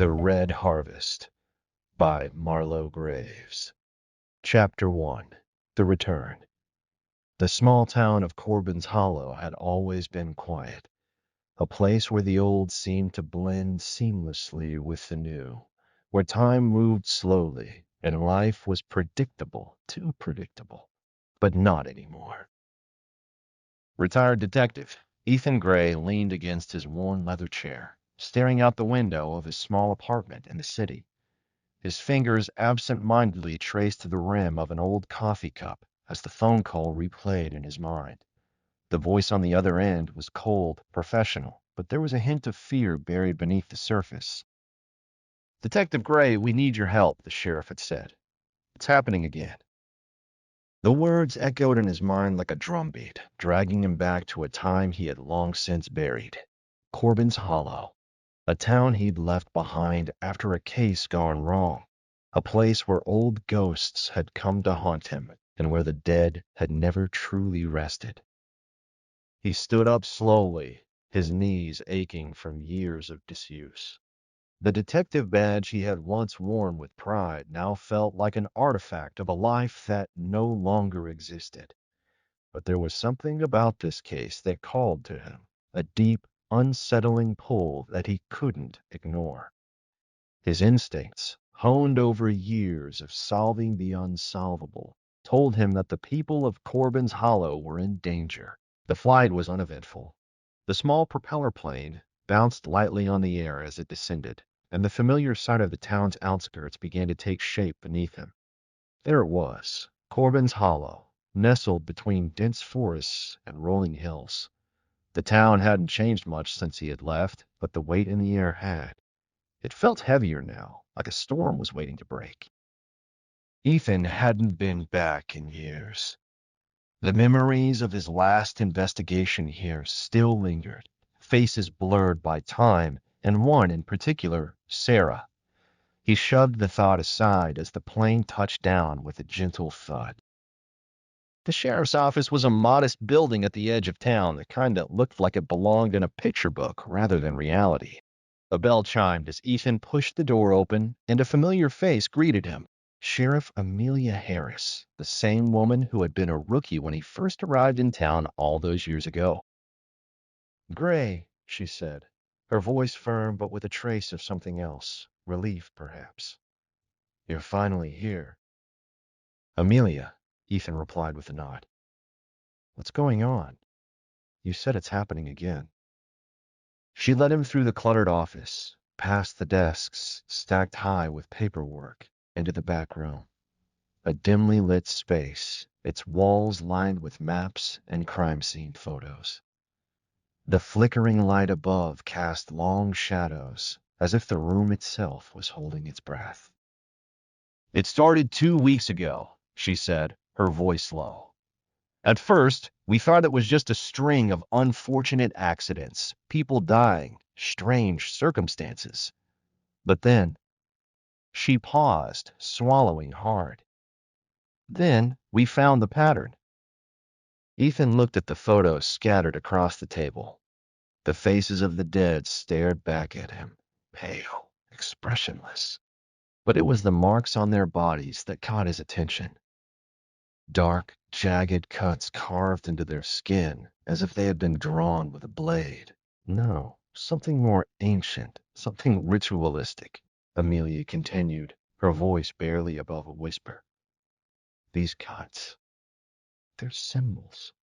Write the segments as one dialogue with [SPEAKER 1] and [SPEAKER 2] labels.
[SPEAKER 1] The Red Harvest by Marlowe Graves. Chapter 1. The Return. The small town of Corbin's Hollow had always been quiet, a place where the old seemed to blend seamlessly with the new, where time moved slowly and life was predictable, too predictable, but not anymore. Retired detective Ethan Gray leaned against his worn leather chair, staring out the window of his small apartment in the city. His fingers absent-mindedly traced the rim of an old coffee cup as the phone call replayed in his mind. The voice on the other end was cold, professional, but there was a hint of fear buried beneath the surface. "Detective Gray, we need your help," the sheriff had said. "It's happening again." The words echoed in his mind like a drumbeat, dragging him back to a time he had long since buried. Corbin's Hollow, a town he'd left behind after a case gone wrong, a place where old ghosts had come to haunt him and where the dead had never truly rested. He stood up slowly, his knees aching from years of disuse. The detective badge he had once worn with pride now felt like an artifact of a life that no longer existed. But there was something about this case that called to him, a deep, unsettling pull that he couldn't ignore. His instincts, honed over years of solving the unsolvable, told him that the people of Corbin's Hollow were in danger. The flight was uneventful. The small propeller plane bounced lightly on the air as it descended, and the familiar sight of the town's outskirts began to take shape beneath him. There it was, Corbin's Hollow, nestled between dense forests and rolling hills. The town hadn't changed much since he had left, but the weight in the air had. It felt heavier now, like a storm was waiting to break. Ethan hadn't been back in years. The memories of his last investigation here still lingered, faces blurred by time, and one in particular, Sarah. He shoved the thought aside as the plane touched down with a gentle thud. The sheriff's office was a modest building at the edge of town, the kind that looked like it belonged in a picture book rather than reality. A bell chimed as Ethan pushed the door open, and a familiar face greeted him. Sheriff Amelia Harris, the same woman who had been a rookie when he first arrived in town all those years ago. "Gray," she said, her voice firm but with a trace of something else, relief perhaps. "You're finally here." "Amelia," Ethan replied with a nod. "What's going on? You said it's happening again." She led him through the cluttered office, past the desks stacked high with paperwork, into the back room. A dimly lit space, its walls lined with maps and crime scene photos. The flickering light above cast long shadows, as if the room itself was holding its breath. "It started 2 weeks ago," she said, her voice low. "At first, we thought it was just a string of unfortunate accidents, people dying, strange circumstances. But then—" She paused, swallowing hard. "Then we found the pattern." Ethan looked at the photos scattered across the table. The faces of the dead stared back at him, pale, expressionless. But it was the marks on their bodies that caught his attention. Dark, jagged cuts carved into their skin, as if they had been drawn with a blade. "No, something more ancient, something ritualistic," Amelia continued, her voice barely above a whisper. "These cuts, they're symbols.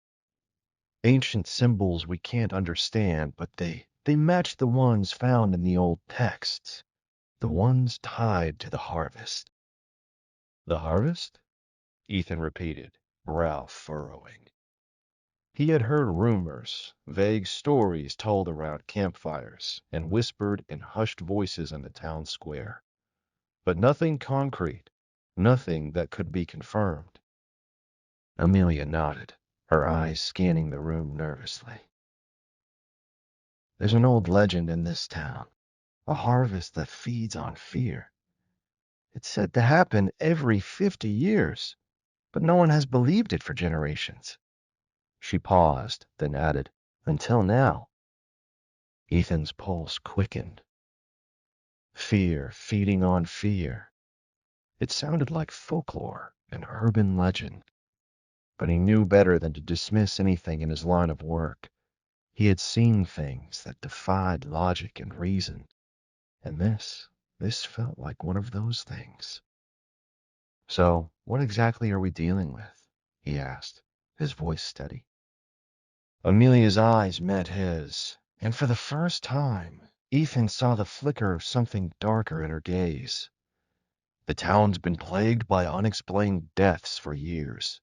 [SPEAKER 1] Ancient symbols we can't understand, but they match the ones found in the old texts, the ones tied to the harvest." "The harvest?" Ethan repeated, brow furrowing. He had heard rumors, vague stories told around campfires and whispered in hushed voices in the town square. But nothing concrete, nothing that could be confirmed. Amelia nodded, her eyes scanning the room nervously. "There's an old legend in this town, a harvest that feeds on fear. It's said to happen every 50 years, but no one has believed it for generations." She paused, then added, "Until now." Ethan's pulse quickened. Fear feeding on fear. It sounded like folklore, an urban legend. But he knew better than to dismiss anything in his line of work. He had seen things that defied logic and reason, and this felt like one of those things. So, what exactly are we dealing with? He asked, his voice steady. Amelia's eyes met his, and for the first time, Ethan saw the flicker of something darker in her gaze. The town's been plagued by unexplained deaths for years.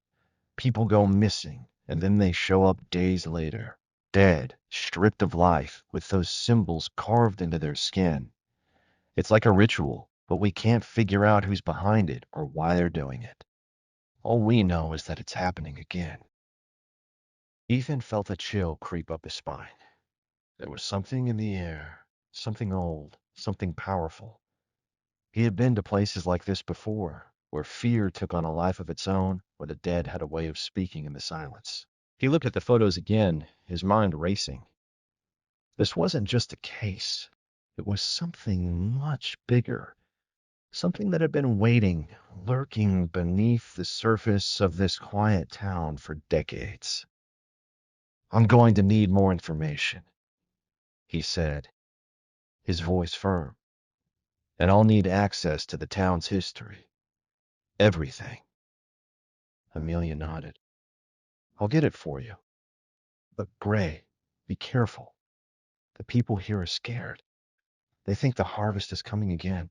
[SPEAKER 1] People go missing, and then they show up days later, dead, stripped of life, with those symbols carved into their skin. It's like a ritual, but we can't figure out who's behind it or why they're doing it. All we know is that it's happening again. Ethan felt a chill creep up his spine. There was something in the air, something old, something powerful. He had been to places like this before, where fear took on a life of its own, where the dead had a way of speaking in the silence. He looked at the photos again, his mind racing. This wasn't just a case. It was something much bigger. Something that had been waiting, lurking beneath the surface of this quiet town for decades. I'm going to need more information, he said, his voice firm. And I'll need access to the town's history. Everything. Amelia nodded. I'll get it for you. But Gray, be careful. The people here are scared. They think the harvest is coming again.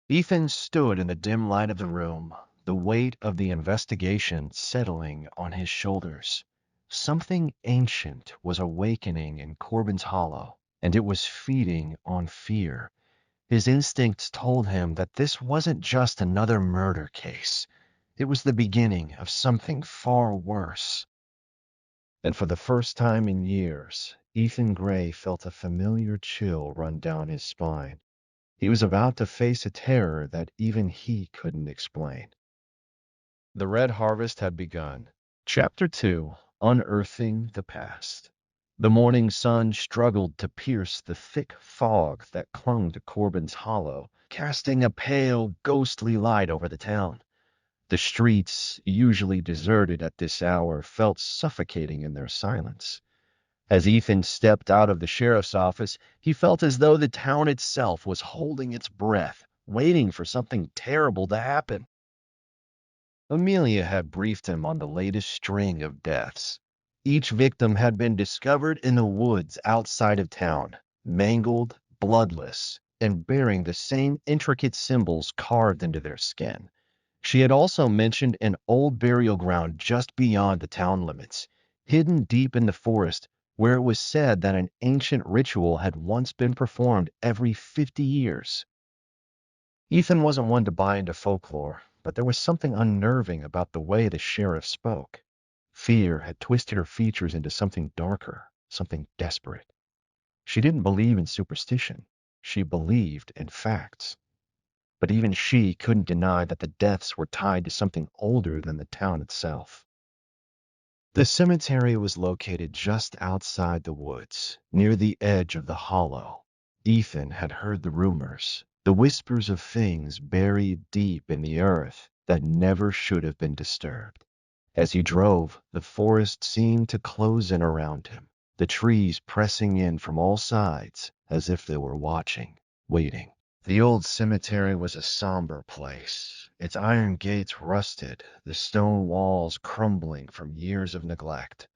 [SPEAKER 1] Ethan stood in the dim light of the room, the weight of the investigation settling on his shoulders. Something ancient was awakening in Corbin's Hollow, and it was feeding on fear. His instincts told him that this wasn't just another murder case. It was the beginning of something far worse. And for the first time in years, Ethan Gray felt a familiar chill run down his spine. He was about to face a terror that even he couldn't explain. The Red Harvest had begun. Chapter 2, Unearthing the Past. The morning sun struggled to pierce the thick fog that clung to Corbin's Hollow, casting a pale, ghostly light over the town. The streets, usually deserted at this hour, felt suffocating in their silence. As Ethan stepped out of the sheriff's office, he felt as though the town itself was holding its breath, waiting for something terrible to happen. Amelia had briefed him on the latest string of deaths. Each victim had been discovered in the woods outside of town, mangled, bloodless, and bearing the same intricate symbols carved into their skin. She had also mentioned an old burial ground just beyond the town limits, hidden deep in the forest, where it was said that an ancient ritual had once been performed every 50 years. Ethan wasn't one to buy into folklore, but there was something unnerving about the way the sheriff spoke. Fear had twisted her features into something darker, something desperate. She didn't believe in superstition. She believed in facts. But even she couldn't deny that the deaths were tied to something older than the town itself. The cemetery was located just outside the woods, near the edge of the hollow. Ethan had heard the rumors, the whispers of things buried deep in the earth that never should have been disturbed. As he drove, the forest seemed to close in around him, the trees pressing in from all sides as if they were watching, waiting. The old cemetery was a somber place, its iron gates rusted, the stone walls crumbling from years of neglect.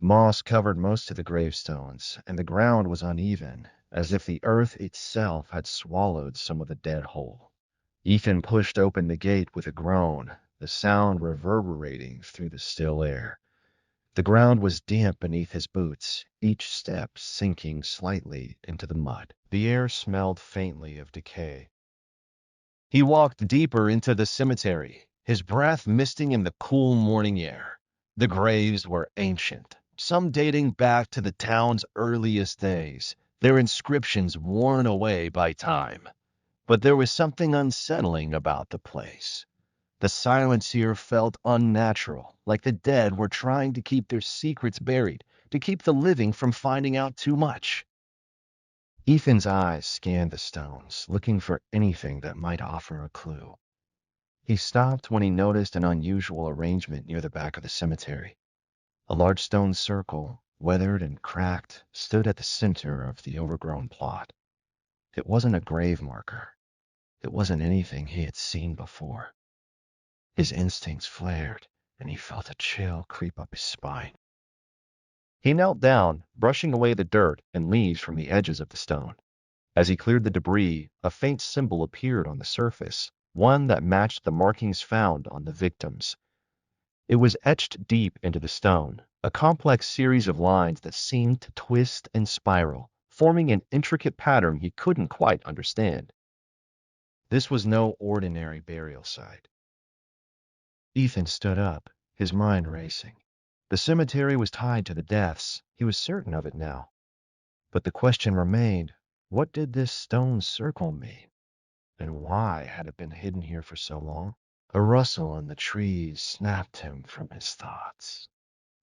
[SPEAKER 1] Moss covered most of the gravestones, and the ground was uneven, as if the earth itself had swallowed some of the dead whole. Ethan pushed open the gate with a groan, the sound reverberating through the still air. The ground was damp beneath his boots, each step sinking slightly into the mud. The air smelled faintly of decay. He walked deeper into the cemetery, his breath misting in the cool morning air. The graves were ancient, some dating back to the town's earliest days, their inscriptions worn away by time. But there was something unsettling about the place. The silence here felt unnatural, like the dead were trying to keep their secrets buried, to keep the living from finding out too much. Ethan's eyes scanned the stones, looking for anything that might offer a clue. He stopped when he noticed an unusual arrangement near the back of the cemetery. A large stone circle, weathered and cracked, stood at the center of the overgrown plot. It wasn't a grave marker. It wasn't anything he had seen before. His instincts flared, and he felt a chill creep up his spine. He knelt down, brushing away the dirt and leaves from the edges of the stone. As he cleared the debris, a faint symbol appeared on the surface, one that matched the markings found on the victims. It was etched deep into the stone, a complex series of lines that seemed to twist and spiral, forming an intricate pattern he couldn't quite understand. This was no ordinary burial site. Ethan stood up, his mind racing. The cemetery was tied to the deaths. He was certain of it now. But the question remained, what did this stone circle mean? And why had it been hidden here for so long? A rustle in the trees snapped him from his thoughts.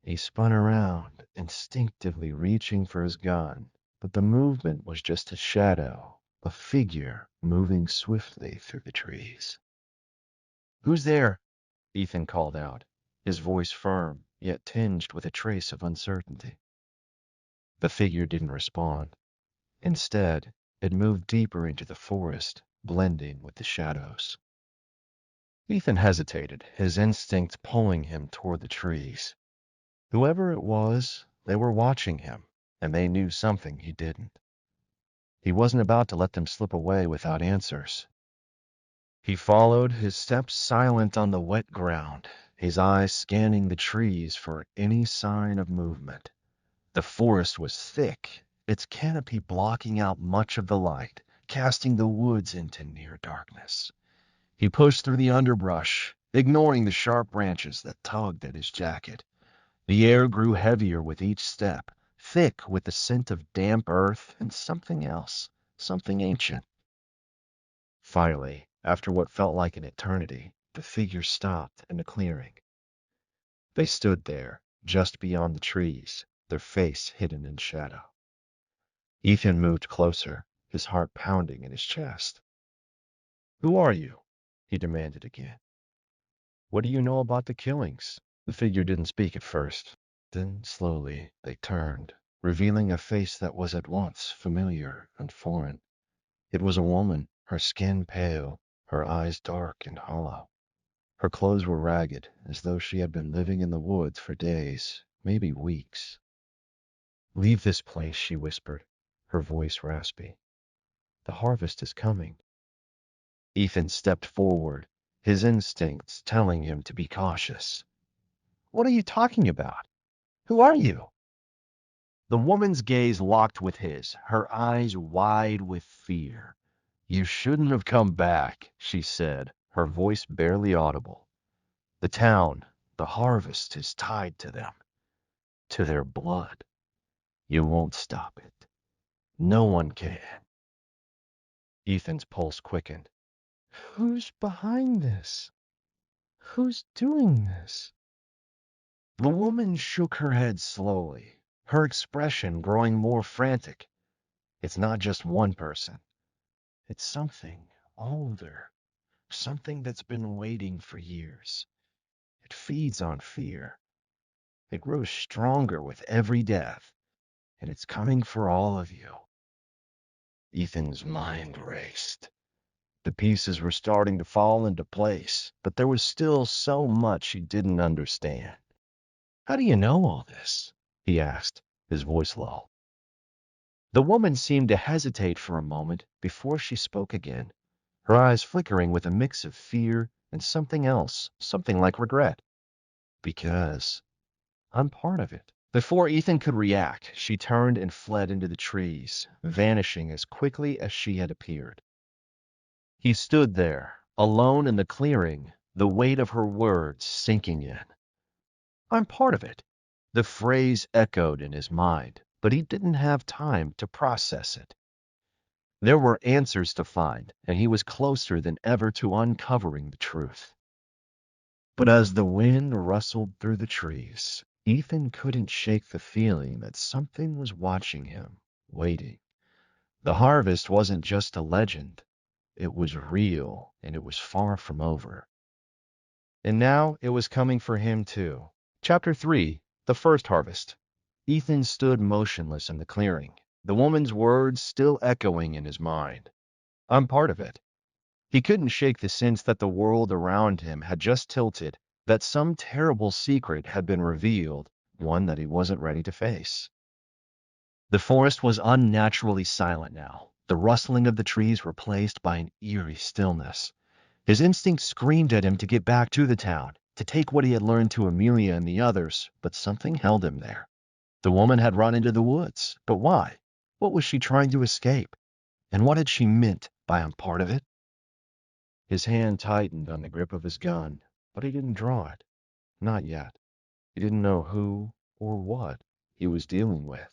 [SPEAKER 1] He spun around, instinctively reaching for his gun, but the movement was just a shadow, a figure moving swiftly through the trees. "Who's there?" Ethan called out, his voice firm, yet tinged with a trace of uncertainty. The figure didn't respond. Instead, it moved deeper into the forest, blending with the shadows. Ethan hesitated, his instincts pulling him toward the trees. Whoever it was, they were watching him, and they knew something he didn't. He wasn't about to let them slip away without answers. He followed, his steps silent on the wet ground, his eyes scanning the trees for any sign of movement. The forest was thick, its canopy blocking out much of the light, casting the woods into near darkness. He pushed through the underbrush, ignoring the sharp branches that tugged at his jacket. The air grew heavier with each step, thick with the scent of damp earth and something else, something ancient. Finally, after what felt like an eternity, the figure stopped in the clearing. They stood there, just beyond the trees, their face hidden in shadow. Ethan moved closer, his heart pounding in his chest. "Who are you?" he demanded again. "What do you know about the killings?" The figure didn't speak at first. Then, slowly, they turned, revealing a face that was at once familiar and foreign. It was a woman, her skin pale, her eyes dark and hollow. Her clothes were ragged, as though she had been living in the woods for days, maybe weeks. "Leave this place," she whispered, her voice raspy. "The harvest is coming." Ethan stepped forward, his instincts telling him to be cautious. "What are you talking about? Who are you?" The woman's gaze locked with his, her eyes wide with fear. "You shouldn't have come back," she said, her voice barely audible. "The town, the harvest is tied to them, to their blood. You won't stop it. No one can." Ethan's pulse quickened. "Who's behind this? Who's doing this?" The woman shook her head slowly, her expression growing more frantic. "It's not just one person. It's something older, something that's been waiting for years. It feeds on fear. It grows stronger with every death, and it's coming for all of you." Ethan's mind raced. The pieces were starting to fall into place, but there was still so much he didn't understand. "How do you know all this?" he asked, his voice low. The woman seemed to hesitate for a moment before she spoke again, her eyes flickering with a mix of fear and something else, something like regret. "Because I'm part of it." Before Ethan could react, she turned and fled into the trees, vanishing as quickly as she had appeared. He stood there, alone in the clearing, the weight of her words sinking in. "I'm part of it." The phrase echoed in his mind, but he didn't have time to process it. There were answers to find, and he was closer than ever to uncovering the truth. But as the wind rustled through the trees, Ethan couldn't shake the feeling that something was watching him, waiting, The harvest wasn't just a legend. It was real, and it was far from over. And now it was coming for him too. Chapter 3, The First Harvest. Ethan stood motionless in the clearing, the woman's words still echoing in his mind. I'm part of it. He couldn't shake the sense that the world around him had just tilted, that some terrible secret had been revealed, one that he wasn't ready to face. The forest was unnaturally silent now, the rustling of the trees replaced by an eerie stillness. His instinct screamed at him to get back to the town, to take what he had learned to Amelia and the others, but something held him there. The woman had run into the woods, but why? What was she trying to escape? And what had she meant by "I'm part of it"? His hand tightened on the grip of his gun, but he didn't draw it. Not yet. He didn't know who or what he was dealing with.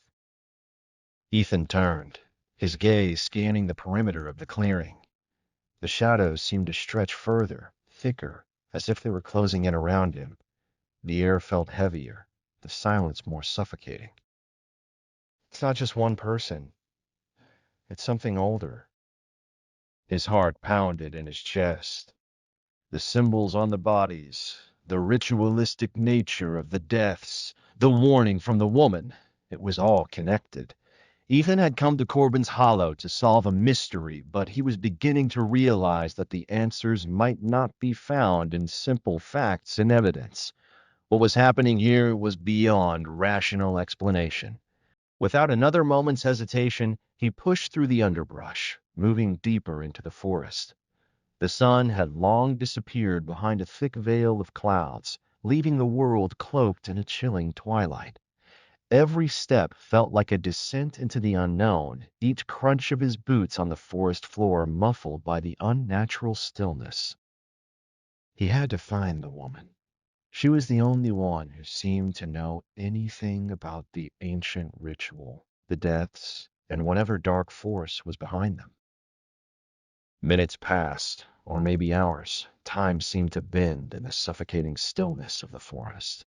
[SPEAKER 1] Ethan turned, his gaze scanning the perimeter of the clearing. The shadows seemed to stretch further, thicker, as if they were closing in around him. The air felt heavier, the silence more suffocating. It's not just one person. It's something older. His heart pounded in his chest. The symbols on the bodies, the ritualistic nature of the deaths, the warning from the woman, it was all connected. Ethan had come to Corbin's Hollow to solve a mystery, but he was beginning to realize that the answers might not be found in simple facts and evidence. What was happening here was beyond rational explanation. Without another moment's hesitation, he pushed through the underbrush, moving deeper into the forest. The sun had long disappeared behind a thick veil of clouds, leaving the world cloaked in a chilling twilight. Every step felt like a descent into the unknown, each crunch of his boots on the forest floor muffled by the unnatural stillness. He had to find the woman. She was the only one who seemed to know anything about the ancient ritual, the deaths, and whatever dark force was behind them. Minutes passed, or maybe hours. Time seemed to bend in the suffocating stillness of the forest.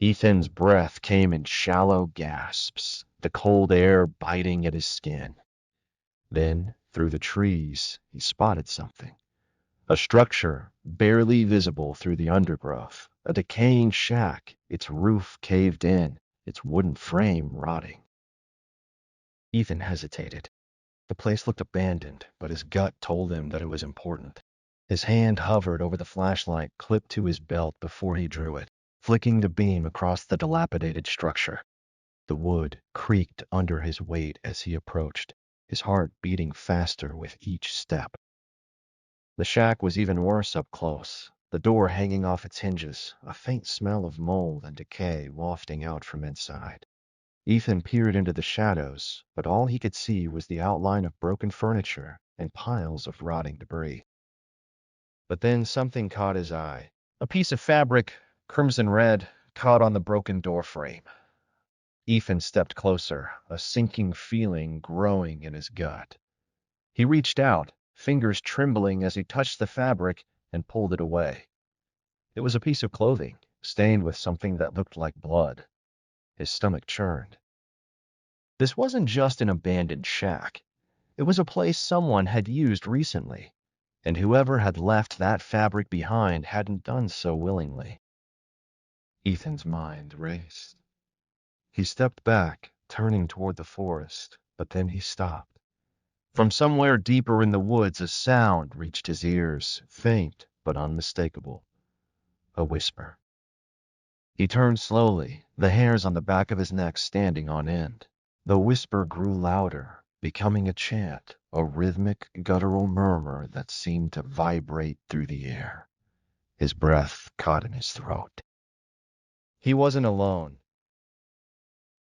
[SPEAKER 1] Ethan's breath came in shallow gasps, the cold air biting at his skin. Then, through the trees, he spotted something. A structure barely visible through the undergrowth, a decaying shack, its roof caved in, its wooden frame rotting. Ethan hesitated. The place looked abandoned, but his gut told him that it was important. His hand hovered over the flashlight clipped to his belt before he drew it, flicking the beam across the dilapidated structure. The wood creaked under his weight as he approached, his heart beating faster with each step. The shack was even worse up close, the door hanging off its hinges, a faint smell of mold and decay wafting out from inside. Ethan peered into the shadows, but all he could see was the outline of broken furniture and piles of rotting debris. But then something caught his eye. A piece of fabric, crimson red, caught on the broken door frame. Ethan stepped closer, a sinking feeling growing in his gut. He reached out, fingers trembling as he touched the fabric and pulled it away. It was a piece of clothing, stained with something that looked like blood. His stomach churned. This wasn't just an abandoned shack. It was a place someone had used recently, and whoever had left that fabric behind hadn't done so willingly. Ethan's mind raced. He stepped back, turning toward the forest, but then he stopped. From somewhere deeper in the woods, a sound reached his ears, faint but unmistakable. A whisper. He turned slowly, the hairs on the back of his neck standing on end. The whisper grew louder, becoming a chant, a rhythmic, guttural murmur that seemed to vibrate through the air. His breath caught in his throat. He wasn't alone.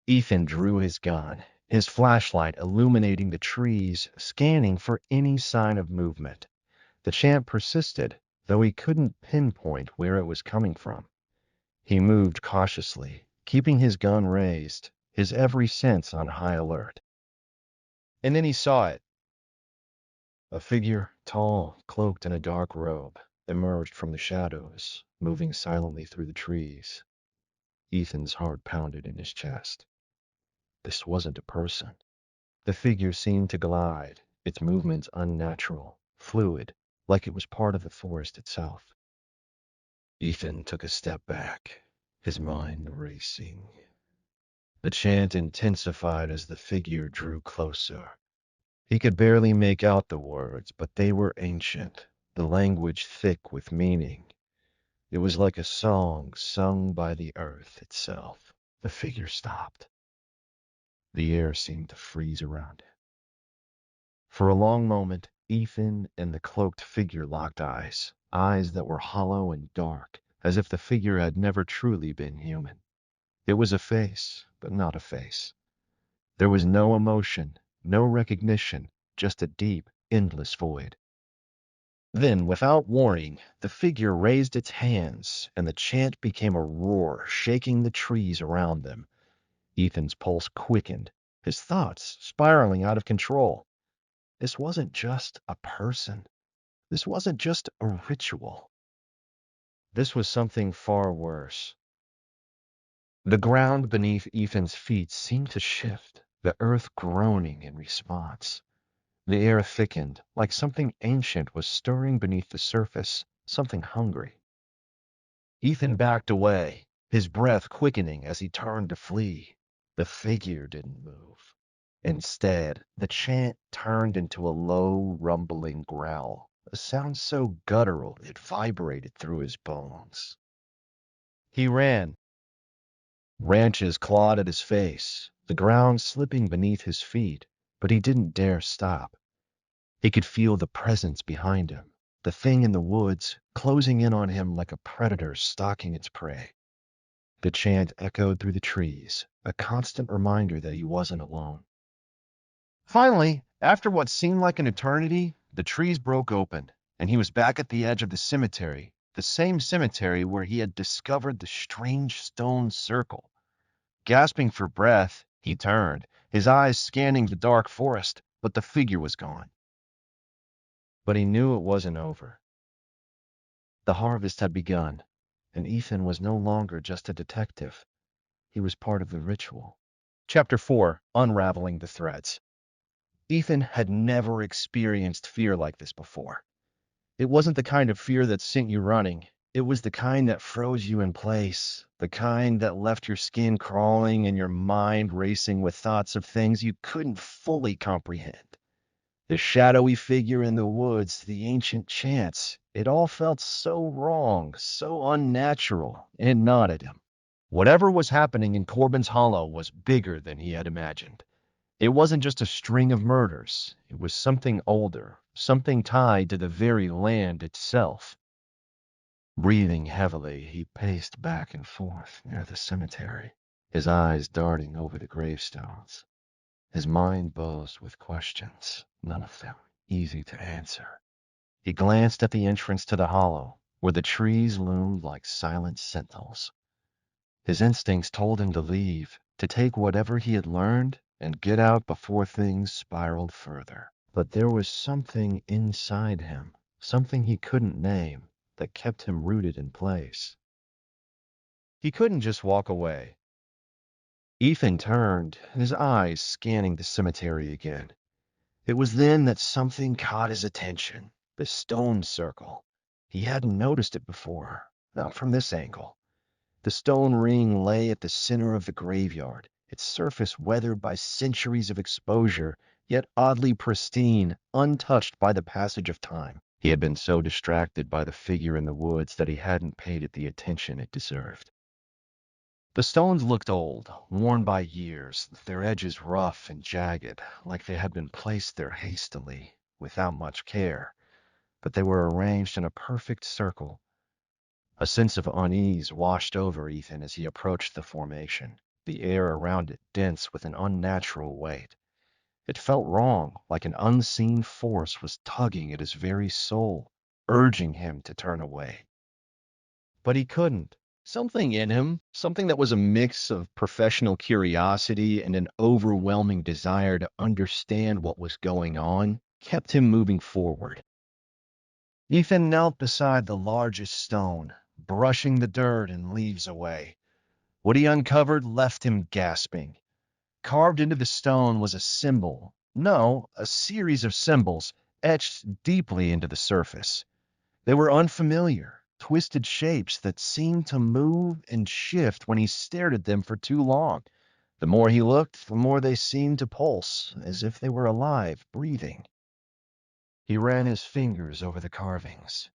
[SPEAKER 1] Ethan drew his gun, his flashlight illuminating the trees, scanning for any sign of movement. The chant persisted, though he couldn't pinpoint where it was coming from. He moved cautiously, keeping his gun raised, his every sense on high alert. And then he saw it. A figure, tall, cloaked in a dark robe, emerged from the shadows, moving silently through the trees. Ethan's heart pounded in his chest. This wasn't a person. The figure seemed to glide, its movements unnatural, fluid, like it was part of the forest itself. Ethan took a step back, his mind racing. The chant intensified as the figure drew closer. He could barely make out the words, but they were ancient, the language thick with meaning. It was like a song sung by the earth itself. The figure stopped. The air seemed to freeze around it. For a long moment, Ethan and the cloaked figure locked eyes, eyes that were hollow and dark, as if the figure had never truly been human. It was a face, but not a face. There was no emotion, no recognition, just a deep, endless void. Then, without warning, the figure raised its hands, and the chant became a roar, shaking the trees around them. Ethan's pulse quickened, his thoughts spiraling out of control. This wasn't just a person. This wasn't just a ritual. This was something far worse. The ground beneath Ethan's feet seemed to shift, the earth groaning in response. The air thickened, like something ancient was stirring beneath the surface, something hungry. Ethan backed away, his breath quickening as he turned to flee. The figure didn't move. Instead, the chant turned into a low, rumbling growl, a sound so guttural it vibrated through his bones. He ran. Branches clawed at his face, the ground slipping beneath his feet, but he didn't dare stop. He could feel the presence behind him, the thing in the woods, closing in on him like a predator stalking its prey. The chant echoed through the trees, a constant reminder that he wasn't alone. Finally, after what seemed like an eternity, the trees broke open, and he was back at the edge of the same cemetery where he had discovered the strange stone circle. Gasping for breath, he turned, his eyes scanning the dark forest, but the figure was gone. But he knew it wasn't over. The harvest had begun, and Ethan was no longer just a detective. He was part of the ritual. Chapter 4: Unraveling the Threads. Ethan had never experienced fear like this before. It wasn't the kind of fear that sent you running. It was the kind that froze you in place, the kind that left your skin crawling and your mind racing with thoughts of things you couldn't fully comprehend. The shadowy figure in the woods, the ancient chants, it all felt so wrong, so unnatural, and gnawed at him. Whatever was happening in Corbin's Hollow was bigger than he had imagined. It wasn't just a string of murders. It was something older, something tied to the very land itself. Breathing heavily, he paced back and forth near the cemetery, his eyes darting over the gravestones. His mind buzzed with questions, none of them easy to answer. He glanced at the entrance to the hollow, where the trees loomed like silent sentinels. His instincts told him to leave, to take whatever he had learned and get out before things spiraled further. But there was something inside him, something he couldn't name, that kept him rooted in place. He couldn't just walk away. Ethan turned, his eyes scanning the cemetery again. It was then that something caught his attention, the stone circle. He hadn't noticed it before, not from this angle. The stone ring lay at the center of the graveyard, its surface weathered by centuries of exposure, yet oddly pristine, untouched by the passage of time. He had been so distracted by the figure in the woods that he hadn't paid it the attention it deserved. The stones looked old, worn by years, their edges rough and jagged, like they had been placed there hastily, without much care. But they were arranged in a perfect circle. A sense of unease washed over Ethan as he approached the formation, the air around it dense with an unnatural weight. It felt wrong, like an unseen force was tugging at his very soul, urging him to turn away. But he couldn't. Something in him, something that was a mix of professional curiosity and an overwhelming desire to understand what was going on, kept him moving forward. Ethan knelt beside the largest stone, brushing the dirt and leaves away. What he uncovered left him gasping. Carved into the stone was a symbol. No, a series of symbols etched deeply into the surface. They were unfamiliar, twisted shapes that seemed to move and shift when he stared at them for too long. The more he looked, the more they seemed to pulse, as if they were alive, breathing. He ran his fingers over the carvings.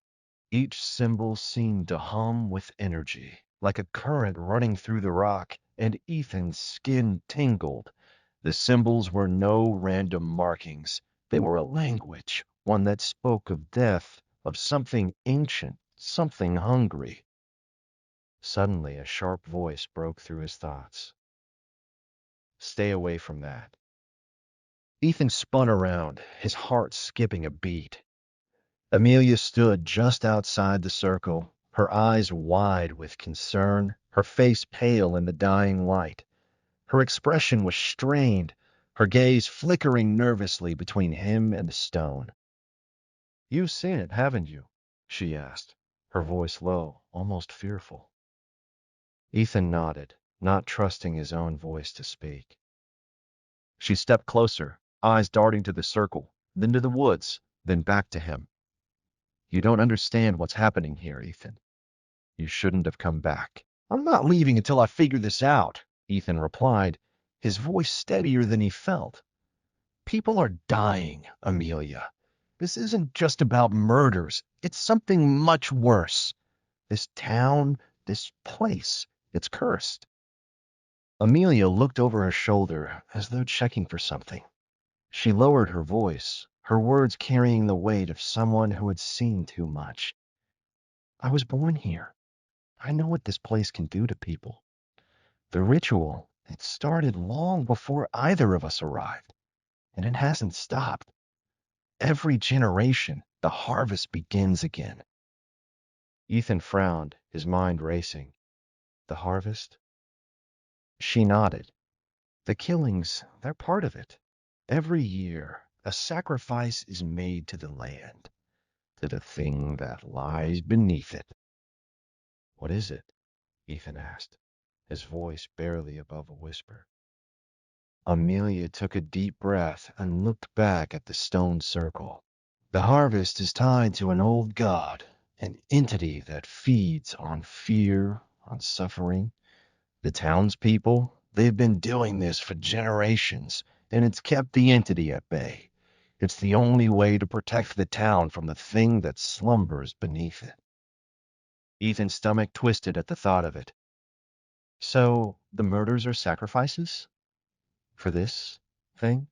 [SPEAKER 1] Each symbol seemed to hum with energy, like a current running through the rock, and Ethan's skin tingled. The symbols were no random markings. They were a language, one that spoke of death, of something ancient, something hungry. Suddenly, a sharp voice broke through his thoughts. Stay away from that. Ethan spun around, his heart skipping a beat. Amelia stood just outside the circle, her eyes wide with concern, her face pale in the dying light. Her expression was strained, her gaze flickering nervously between him and the stone. "You've seen it, haven't you?" she asked, her voice low, almost fearful. Ethan nodded, not trusting his own voice to speak. She stepped closer, eyes darting to the circle, then to the woods, then back to him. "You don't understand what's happening here, Ethan. You shouldn't have come back." "I'm not leaving until I figure this out," Ethan replied, his voice steadier than he felt. "People are dying, Amelia. This isn't just about murders. It's something much worse. This town, this place, it's cursed." Amelia looked over her shoulder as though checking for something. She lowered her voice, her words carrying the weight of someone who had seen too much. "I was born here. I know what this place can do to people. The ritual, it started long before either of us arrived, and it hasn't stopped. Every generation, the harvest begins again." Ethan frowned, his mind racing. The harvest? She nodded. "The killings, they're part of it. Every year, a sacrifice is made to the land, to the thing that lies beneath it." "What is it?" Ethan asked, his voice barely above a whisper. Amelia took a deep breath and looked back at the stone circle. "The harvest is tied to an old god, an entity that feeds on fear, on suffering. The townspeople, they've been doing this for generations, and it's kept the entity at bay. It's the only way to protect the town from the thing that slumbers beneath it." Ethan's stomach twisted at the thought of it. "So, the murders are sacrifices? For this thing?"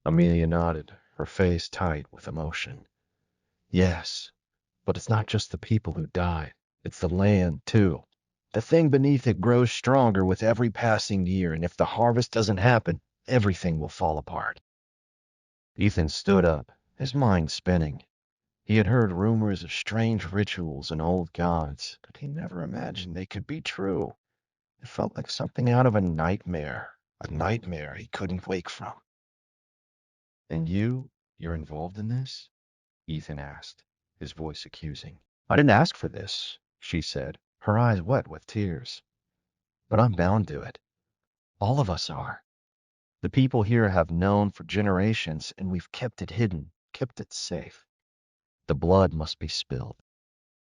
[SPEAKER 1] Amelia nodded, her face tight with emotion. "Yes, but it's not just the people who die. It's the land, too. The thing beneath it grows stronger with every passing year, and if the harvest doesn't happen, everything will fall apart." Ethan stood up, his mind spinning. He had heard rumors of strange rituals and old gods, but he never imagined they could be true. It felt like something out of a nightmare he couldn't wake from. "And you're involved in this?" Ethan asked, his voice accusing. "I didn't ask for this," she said, her eyes wet with tears. "But I'm bound to it. All of us are. The people here have known for generations, and we've kept it hidden, kept it safe. The blood must be spilled.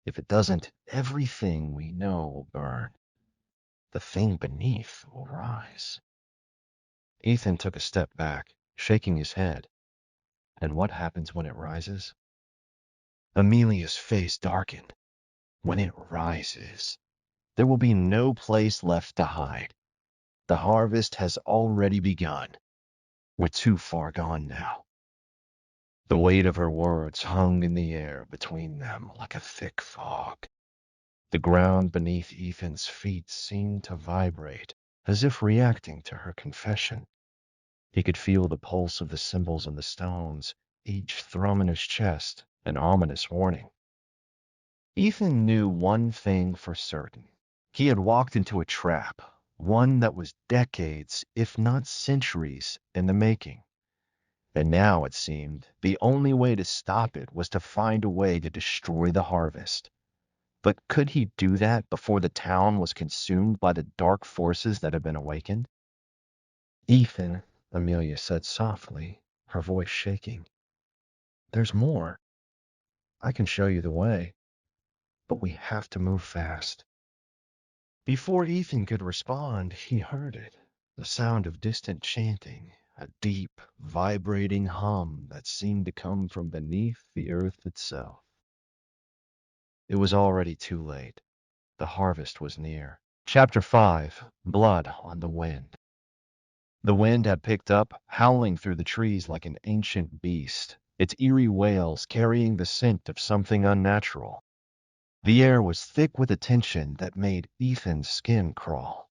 [SPEAKER 1] If it doesn't, everything we know will burn. The thing beneath will rise." Ethan took a step back, shaking his head. "And what happens when it rises?" Amelia's face darkened. "When it rises, there will be no place left to hide. The harvest has already begun. We're too far gone now." The weight of her words hung in the air between them like a thick fog. The ground beneath Ethan's feet seemed to vibrate, as if reacting to her confession. He could feel the pulse of the symbols on the stones, each thrum in his chest, an ominous warning. Ethan knew one thing for certain. He had walked into a trap, one that was decades, if not centuries, in the making. And now, it seemed, the only way to stop it was to find a way to destroy the harvest. But could he do that before the town was consumed by the dark forces that had been awakened? Ethan, Amelia said softly, her voice shaking. There's more. I can show you the way, but we have to move fast. Before Ethan could respond, he heard it. The sound of distant chanting, a deep, vibrating hum that seemed to come from beneath the earth itself. It was already too late. The harvest was near. Chapter 5. Blood on the Wind. The wind had picked up, howling through the trees like an ancient beast, its eerie wails carrying the scent of something unnatural. The air was thick with a tension that made Ethan's skin crawl.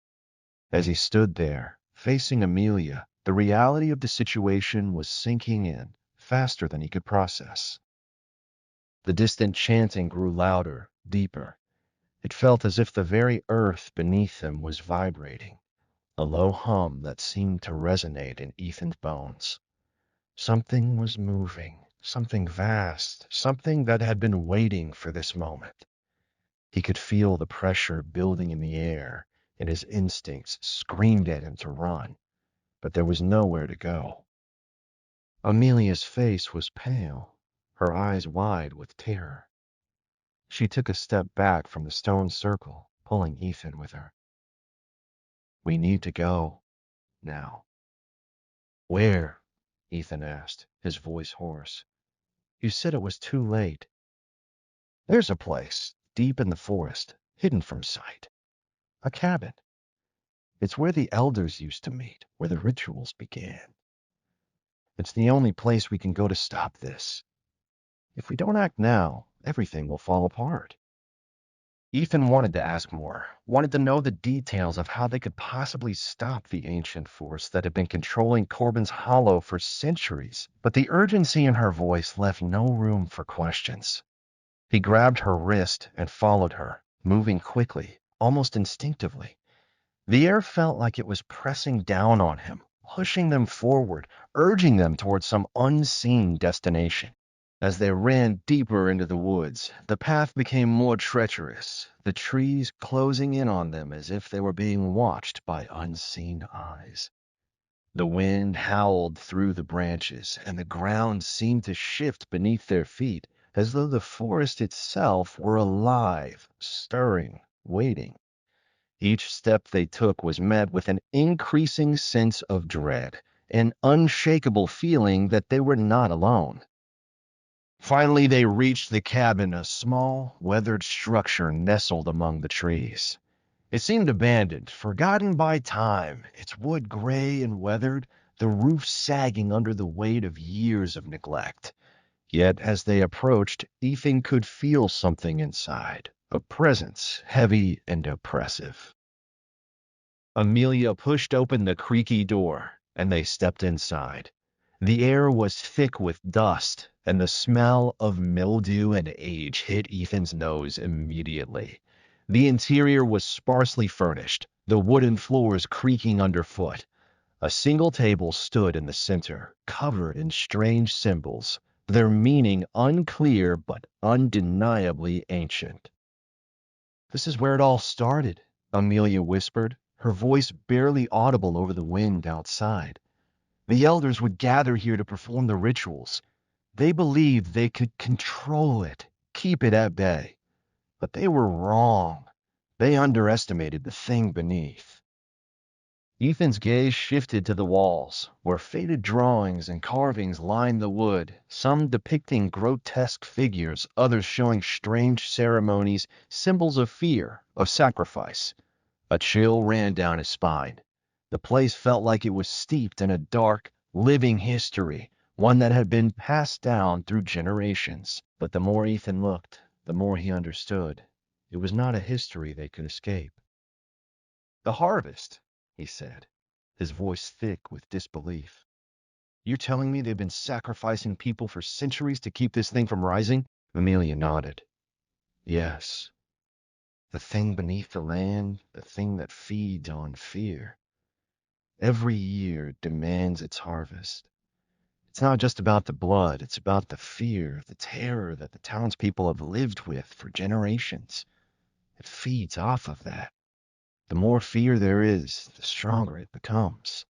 [SPEAKER 1] As he stood there, facing Amelia, the reality of the situation was sinking in, faster than he could process. The distant chanting grew louder, deeper. It felt as if the very earth beneath him was vibrating, a low hum that seemed to resonate in Ethan's bones. Something was moving, something vast, something that had been waiting for this moment. He could feel the pressure building in the air, and his instincts screamed at him to run, but there was nowhere to go. Amelia's face was pale, her eyes wide with terror. She took a step back from the stone circle, pulling Ethan with her. We need to go, now. Where? Ethan asked, his voice hoarse. You said it was too late. There's a place, deep in the forest, hidden from sight. A cabin. It's where the elders used to meet, where the rituals began. It's the only place we can go to stop this. If we don't act now, everything will fall apart. Ethan wanted to ask more, wanted to know the details of how they could possibly stop the ancient force that had been controlling Corbin's Hollow for centuries, but the urgency in her voice left no room for questions. He grabbed her wrist and followed her, moving quickly, almost instinctively. The air felt like it was pressing down on him, pushing them forward, urging them towards some unseen destination. As they ran deeper into the woods, the path became more treacherous, the trees closing in on them as if they were being watched by unseen eyes. The wind howled through the branches, and the ground seemed to shift beneath their feet, as though the forest itself were alive, stirring, waiting. Each step they took was met with an increasing sense of dread, an unshakable feeling that they were not alone. Finally, they reached the cabin, a small, weathered structure nestled among the trees. It seemed abandoned, forgotten by time, its wood gray and weathered, the roof sagging under the weight of years of neglect. Yet, as they approached, Ethan could feel something inside, a presence heavy and oppressive. Amelia pushed open the creaky door, and they stepped inside. The air was thick with dust, and the smell of mildew and age hit Ethan's nose immediately. The interior was sparsely furnished, the wooden floors creaking underfoot. A single table stood in the center, covered in strange symbols, their meaning unclear but undeniably ancient. This is where it all started, Amelia whispered, her voice barely audible over the wind outside. The elders would gather here to perform the rituals. They believed they could control it, keep it at bay. But they were wrong. They underestimated the thing beneath. Ethan's gaze shifted to the walls, where faded drawings and carvings lined the wood, some depicting grotesque figures, others showing strange ceremonies, symbols of fear, of sacrifice. A chill ran down his spine. The place felt like it was steeped in a dark, living history, one that had been passed down through generations. But the more Ethan looked, the more he understood. It was not a history they could escape. The harvest, he said, his voice thick with disbelief. You're telling me they've been sacrificing people for centuries to keep this thing from rising? Amelia nodded. Yes. The thing beneath the land, the thing that feeds on fear. Every year demands its harvest. It's not just about the blood, it's about the fear, the terror that the townspeople have lived with for generations. It feeds off of that. The more fear there is, the stronger it becomes.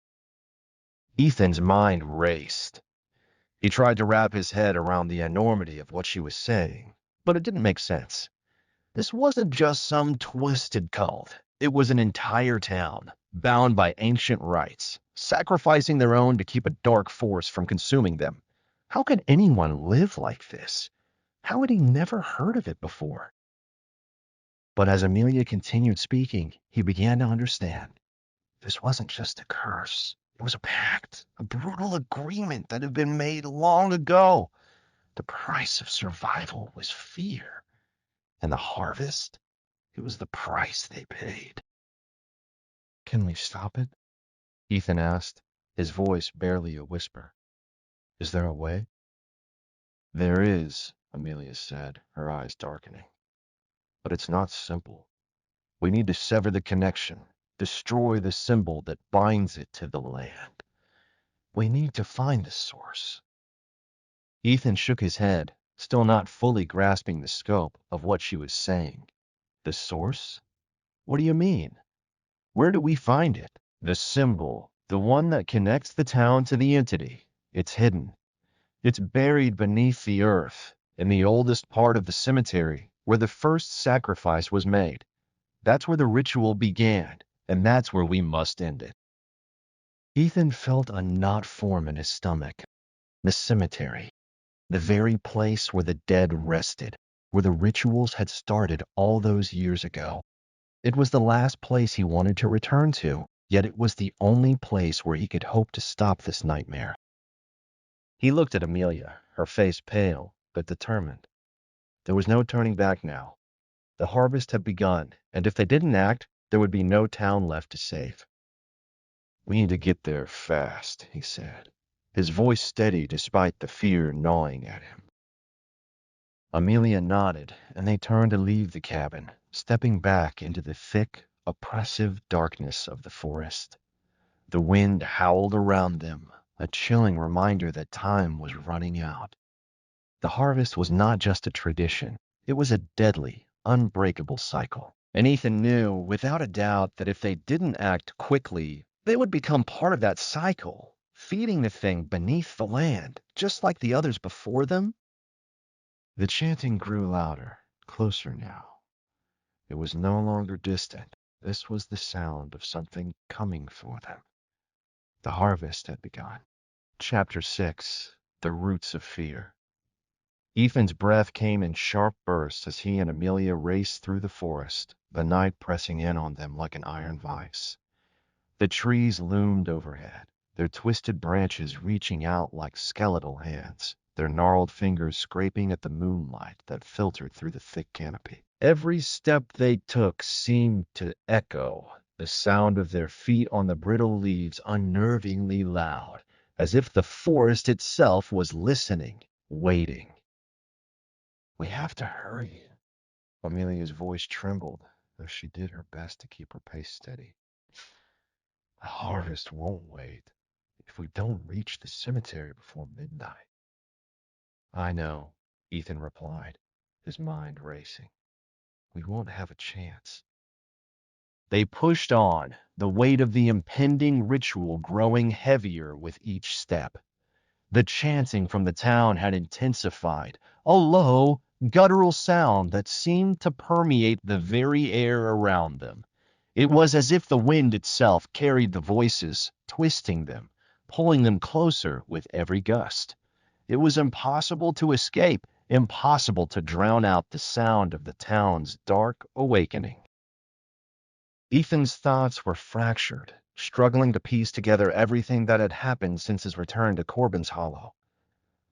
[SPEAKER 1] Ethan's mind raced. He tried to wrap his head around the enormity of what she was saying, but it didn't make sense. This wasn't just some twisted cult. It was an entire town, bound by ancient rites, sacrificing their own to keep a dark force from consuming them. How could anyone live like this? How had he never heard of it before? But as Amelia continued speaking, he began to understand. This wasn't just a curse. It was a pact, a brutal agreement that had been made long ago. The price of survival was fear, and the harvest, it was the price they paid. Can we stop it? Ethan asked, his voice barely a whisper. Is there a way? There is, Amelia said, her eyes darkening. But it's not simple. We need to sever the connection, destroy the symbol that binds it to the land. We need to find the source. Ethan shook his head, still not fully grasping the scope of what she was saying. The source? What do you mean? Where do we find it? The symbol, the one that connects the town to the entity. It's hidden. It's buried beneath the earth, in the oldest part of the cemetery, where the first sacrifice was made. That's where the ritual began, and that's where we must end it. Ethan felt a knot form in his stomach. The cemetery, the very place where the dead rested, where the rituals had started all those years ago. It was the last place he wanted to return to, yet it was the only place where he could hope to stop this nightmare. He looked at Amelia, her face pale but determined. There was no turning back now. The harvest had begun, and if they didn't act, there would be no town left to save. We need to get there fast, he said, his voice steady despite the fear gnawing at him. Amelia nodded, and they turned to leave the cabin, stepping back into the thick, oppressive darkness of the forest. The wind howled around them, a chilling reminder that time was running out. The harvest was not just a tradition. It was a deadly, unbreakable cycle. And Ethan knew, without a doubt, that if they didn't act quickly, they would become part of that cycle, feeding the thing beneath the land, just like the others before them. The chanting grew louder, closer now. It was no longer distant. This was the sound of something coming for them. The harvest had begun. Chapter 6. The Roots of Fear. Ethan's breath came in sharp bursts as he and Amelia raced through the forest, the night pressing in on them like an iron vise. The trees loomed overhead, their twisted branches reaching out like skeletal hands, their gnarled fingers scraping at the moonlight that filtered through the thick canopy. Every step they took seemed to echo, the sound of their feet on the brittle leaves unnervingly loud, as if the forest itself was listening, waiting. We have to hurry. Amelia's voice trembled, though she did her best to keep her pace steady. The harvest won't wait if we don't reach the cemetery before midnight. I know, Ethan replied, his mind racing. We won't have a chance. They pushed on, the weight of the impending ritual growing heavier with each step. The chanting from the town had intensified, a low, guttural sound that seemed to permeate the very air around them. It was as if the wind itself carried the voices, twisting them, pulling them closer with every gust. It was impossible to escape, impossible to drown out the sound of the town's dark awakening. Ethan's thoughts were fractured, struggling to piece together everything that had happened since his return to Corbin's Hollow.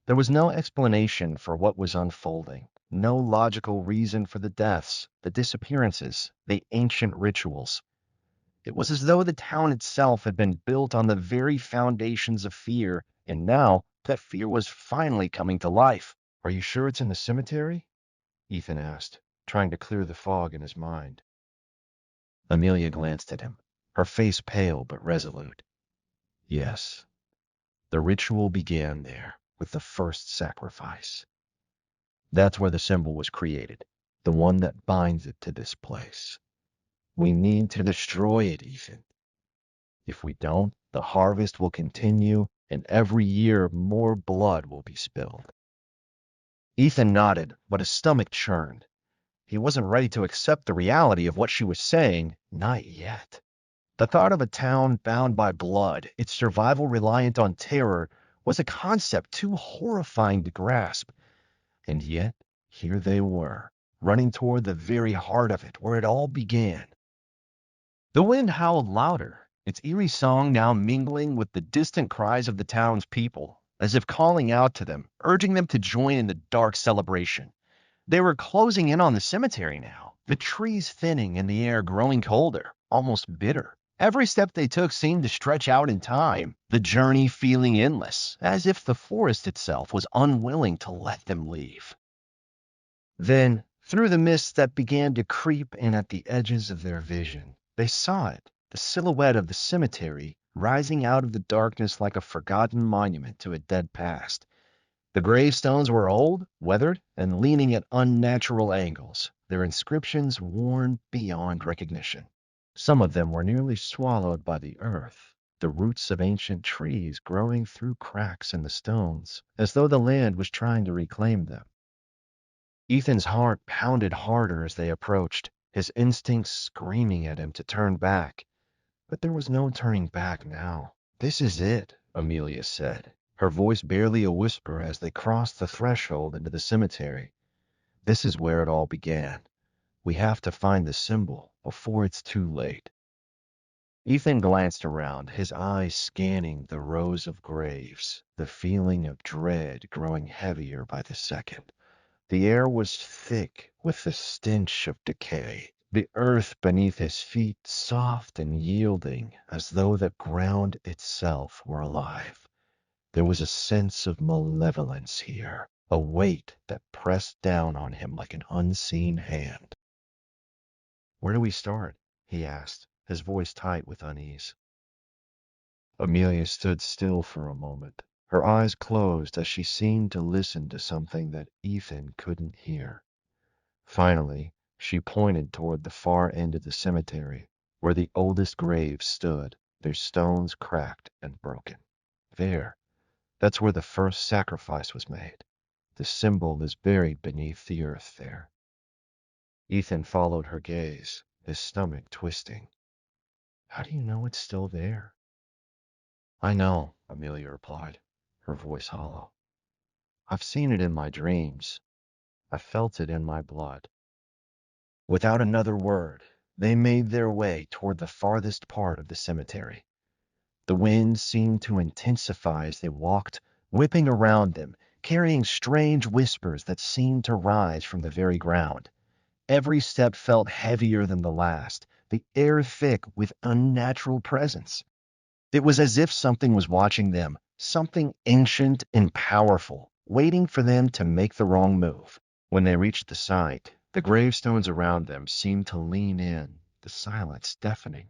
[SPEAKER 1] There was no explanation for what was unfolding, no logical reason for the deaths, the disappearances, the ancient rituals. It was as though the town itself had been built on the very foundations of fear, and now that fear was finally coming to life. Are you sure it's in the cemetery? Ethan asked, trying to clear the fog in his mind. Amelia glanced at him, her face pale but resolute. Yes, the ritual began there with the first sacrifice. That's where the symbol was created, the one that binds it to this place. We need to destroy it, Ethan. If we don't, The harvest will continue, and every year more blood will be spilled. Ethan nodded, but his stomach churned. He wasn't ready to accept the reality of what she was saying, not yet. The thought of a town bound by blood, its survival reliant on terror, was a concept too horrifying to grasp. And yet, here they were, running toward the very heart of it, where it all began. The wind howled louder, its eerie song now mingling with the distant cries of the town's people, as if calling out to them, urging them to join in the dark celebration. They were closing in on the cemetery now, the trees thinning and the air growing colder, almost bitter. Every step they took seemed to stretch out in time, the journey feeling endless, as if the forest itself was unwilling to let them leave. Then, through the mist that began to creep in at the edges of their vision, they saw it, the silhouette of the cemetery, rising out of the darkness like a forgotten monument to a dead past. The gravestones were old, weathered, and leaning at unnatural angles, their inscriptions worn beyond recognition. Some of them were nearly swallowed by the earth, the roots of ancient trees growing through cracks in the stones, as though the land was trying to reclaim them. Ethan's heart pounded harder as they approached, his instincts screaming at him to turn back. But there was no turning back now. "This is it," Amelia said, her voice barely a whisper as they crossed the threshold into the cemetery. "This is where it all began. We have to find the symbol before it's too late." Ethan glanced around, his eyes scanning the rows of graves, the feeling of dread growing heavier by the second. The air was thick with the stench of decay, the earth beneath his feet soft and yielding as though the ground itself were alive. There was a sense of malevolence here, a weight that pressed down on him like an unseen hand. "Where do we start?" he asked, his voice tight with unease. Amelia stood still for a moment, her eyes closed as she seemed to listen to something that Ethan couldn't hear. Finally, she pointed toward the far end of the cemetery, where the oldest graves stood, their stones cracked and broken. "There, that's where the first sacrifice was made. The symbol is buried beneath the earth there." Ethan followed her gaze, his stomach twisting. "How do you know it's still there?" "I know," Amelia replied, her voice hollow. "I've seen it in my dreams. I felt it in my blood." Without another word, they made their way toward the farthest part of the cemetery. The wind seemed to intensify as they walked, whipping around them, carrying strange whispers that seemed to rise from the very ground. Every step felt heavier than the last, the air thick with unnatural presence. It was as if something was watching them, something ancient and powerful, waiting for them to make the wrong move. When they reached the site, the gravestones around them seemed to lean in, the silence deafening.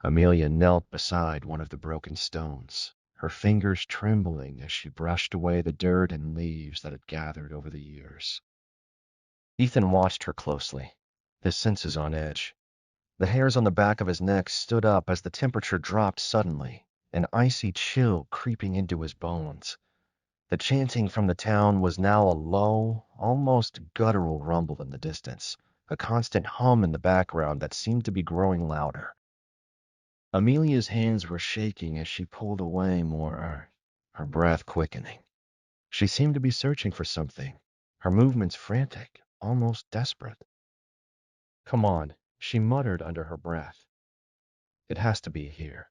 [SPEAKER 1] Amelia knelt beside one of the broken stones, her fingers trembling as she brushed away the dirt and leaves that had gathered over the years. Ethan watched her closely, his senses on edge. The hairs on the back of his neck stood up as the temperature dropped suddenly, an icy chill creeping into his bones. The chanting from the town was now a low, almost guttural rumble in the distance, a constant hum in the background that seemed to be growing louder. Amelia's hands were shaking as she pulled away more, her breath quickening. She seemed to be searching for something, her movements frantic, almost desperate. "Come on," she muttered under her breath. "It has to be here."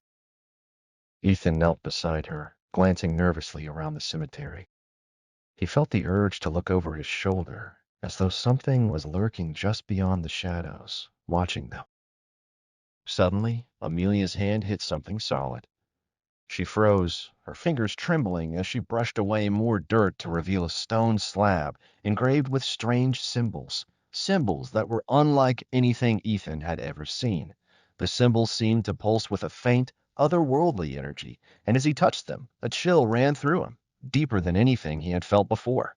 [SPEAKER 1] Ethan knelt beside her, glancing nervously around the cemetery. He felt the urge to look over his shoulder, as though something was lurking just beyond the shadows, watching them. Suddenly, Amelia's hand hit something solid. She froze, her fingers trembling as she brushed away more dirt to reveal a stone slab engraved with strange symbols, symbols that were unlike anything Ethan had ever seen. The symbols seemed to pulse with a faint, otherworldly energy, and as he touched them, a chill ran through him, deeper than anything he had felt before.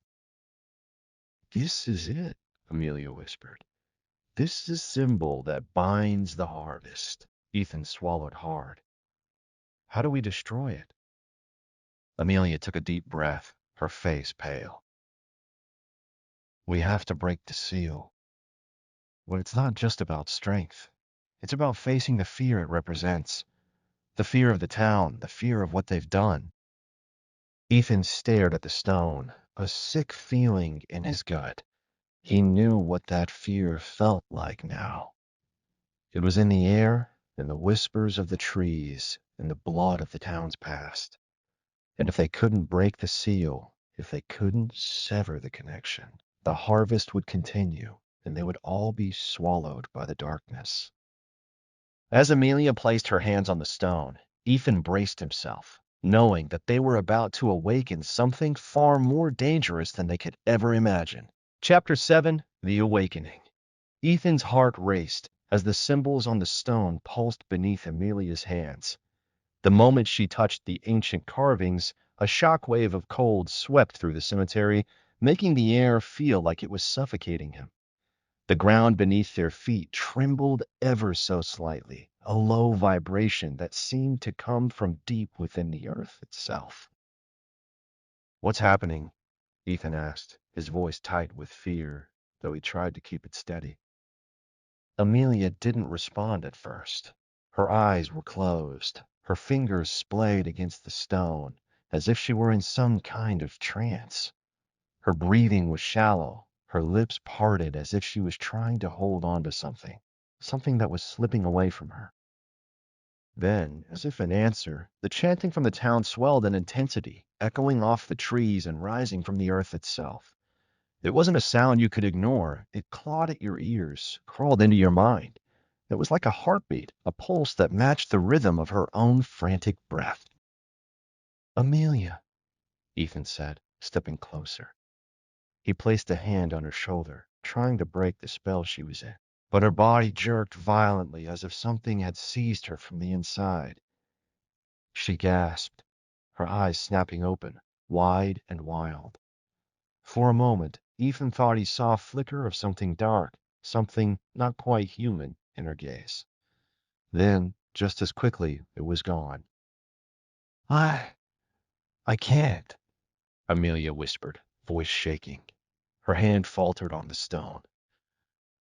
[SPEAKER 1] "This is it," Amelia whispered. "This is the symbol that binds the harvest." Ethan swallowed hard. How do we destroy it? Amelia took a deep breath, her face pale. We have to break the seal. But it's not just about strength. It's about facing the fear it represents. The fear of the town, the fear of what they've done. Ethan stared at the stone, a sick feeling in his gut. He knew what that fear felt like now. It was in the air, in the whispers of the trees, in the blood of the town's past. And if they couldn't break the seal, if they couldn't sever the connection, the harvest would continue, and they would all be swallowed by the darkness. As Amelia placed her hands on the stone, Ethan braced himself, knowing that they were about to awaken something far more dangerous than they could ever imagine. Chapter 7: The Awakening. Ethan's heart raced as the symbols on the stone pulsed beneath Amelia's hands. The moment she touched the ancient carvings, a shockwave of cold swept through the cemetery, making the air feel like it was suffocating him. The ground beneath their feet trembled ever so slightly, a low vibration that seemed to come from deep within the earth itself. "What's happening?" Ethan asked, his voice tight with fear, though he tried to keep it steady. Amelia didn't respond at first. Her eyes were closed, her fingers splayed against the stone, as if she were in some kind of trance. Her breathing was shallow, her lips parted as if she was trying to hold on to something, something that was slipping away from her. Then, as if in answer, the chanting from the town swelled in intensity, echoing off the trees and rising from the earth itself. It wasn't a sound you could ignore. It clawed at your ears, crawled into your mind. It was like a heartbeat, a pulse that matched the rhythm of her own frantic breath. "Amelia," Ethan said, stepping closer. He placed a hand on her shoulder, trying to break the spell she was in, but her body jerked violently as if something had seized her from the inside. She gasped, her eyes snapping open, wide and wild. For a moment, Ethan thought he saw a flicker of something dark, something not quite human, in her gaze. Then, just as quickly, it was gone. I can't," Amelia whispered, voice shaking. Her hand faltered on the stone.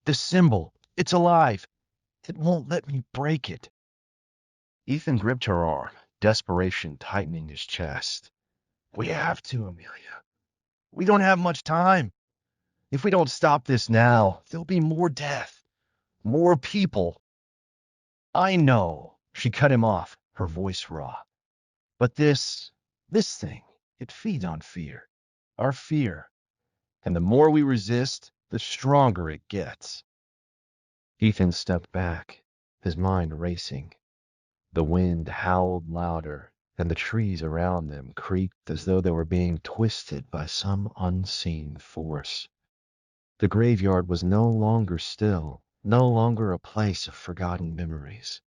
[SPEAKER 1] "This symbol, it's alive. It won't let me break it." Ethan gripped her arm, desperation tightening his chest. "We have to, Amelia. We don't have much time. If we don't stop this now, there'll be more death. More people." "I know," she cut him off, her voice raw. "But this thing, it feeds on fear. Our fear. And the more we resist, the stronger it gets." Ethan stepped back, his mind racing. The wind howled louder, and the trees around them creaked as though they were being twisted by some unseen force. The graveyard was no longer still, no longer a place of forgotten memories.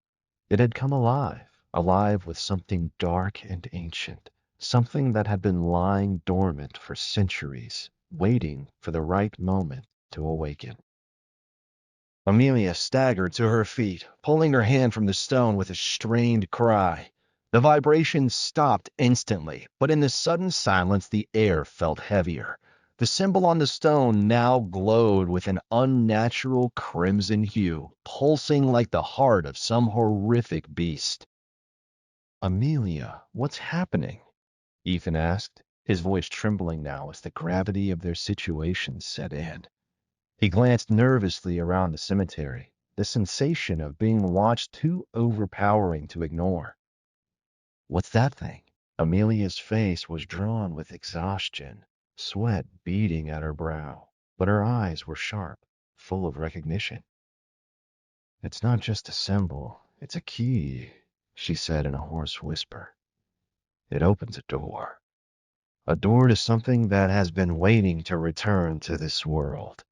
[SPEAKER 1] It had come alive, alive with something dark and ancient, something that had been lying dormant for centuries, waiting for the right moment to awaken. Amelia staggered to her feet, pulling her hand from the stone with a strained cry. The vibration stopped instantly, but in the sudden silence the air felt heavier. The symbol on the stone now glowed with an unnatural crimson hue, pulsing like the heart of some horrific beast. "Amelia, what's happening?" Ethan asked, his voice trembling now as the gravity of their situation set in. He glanced nervously around the cemetery, the sensation of being watched too overpowering to ignore. "What's that thing?" Amelia's face was drawn with exhaustion, sweat beading at her brow, but her eyes were sharp, full of recognition. "It's not just a symbol, it's a key," she said in a hoarse whisper. "It opens a door to something that has been waiting to return to this world.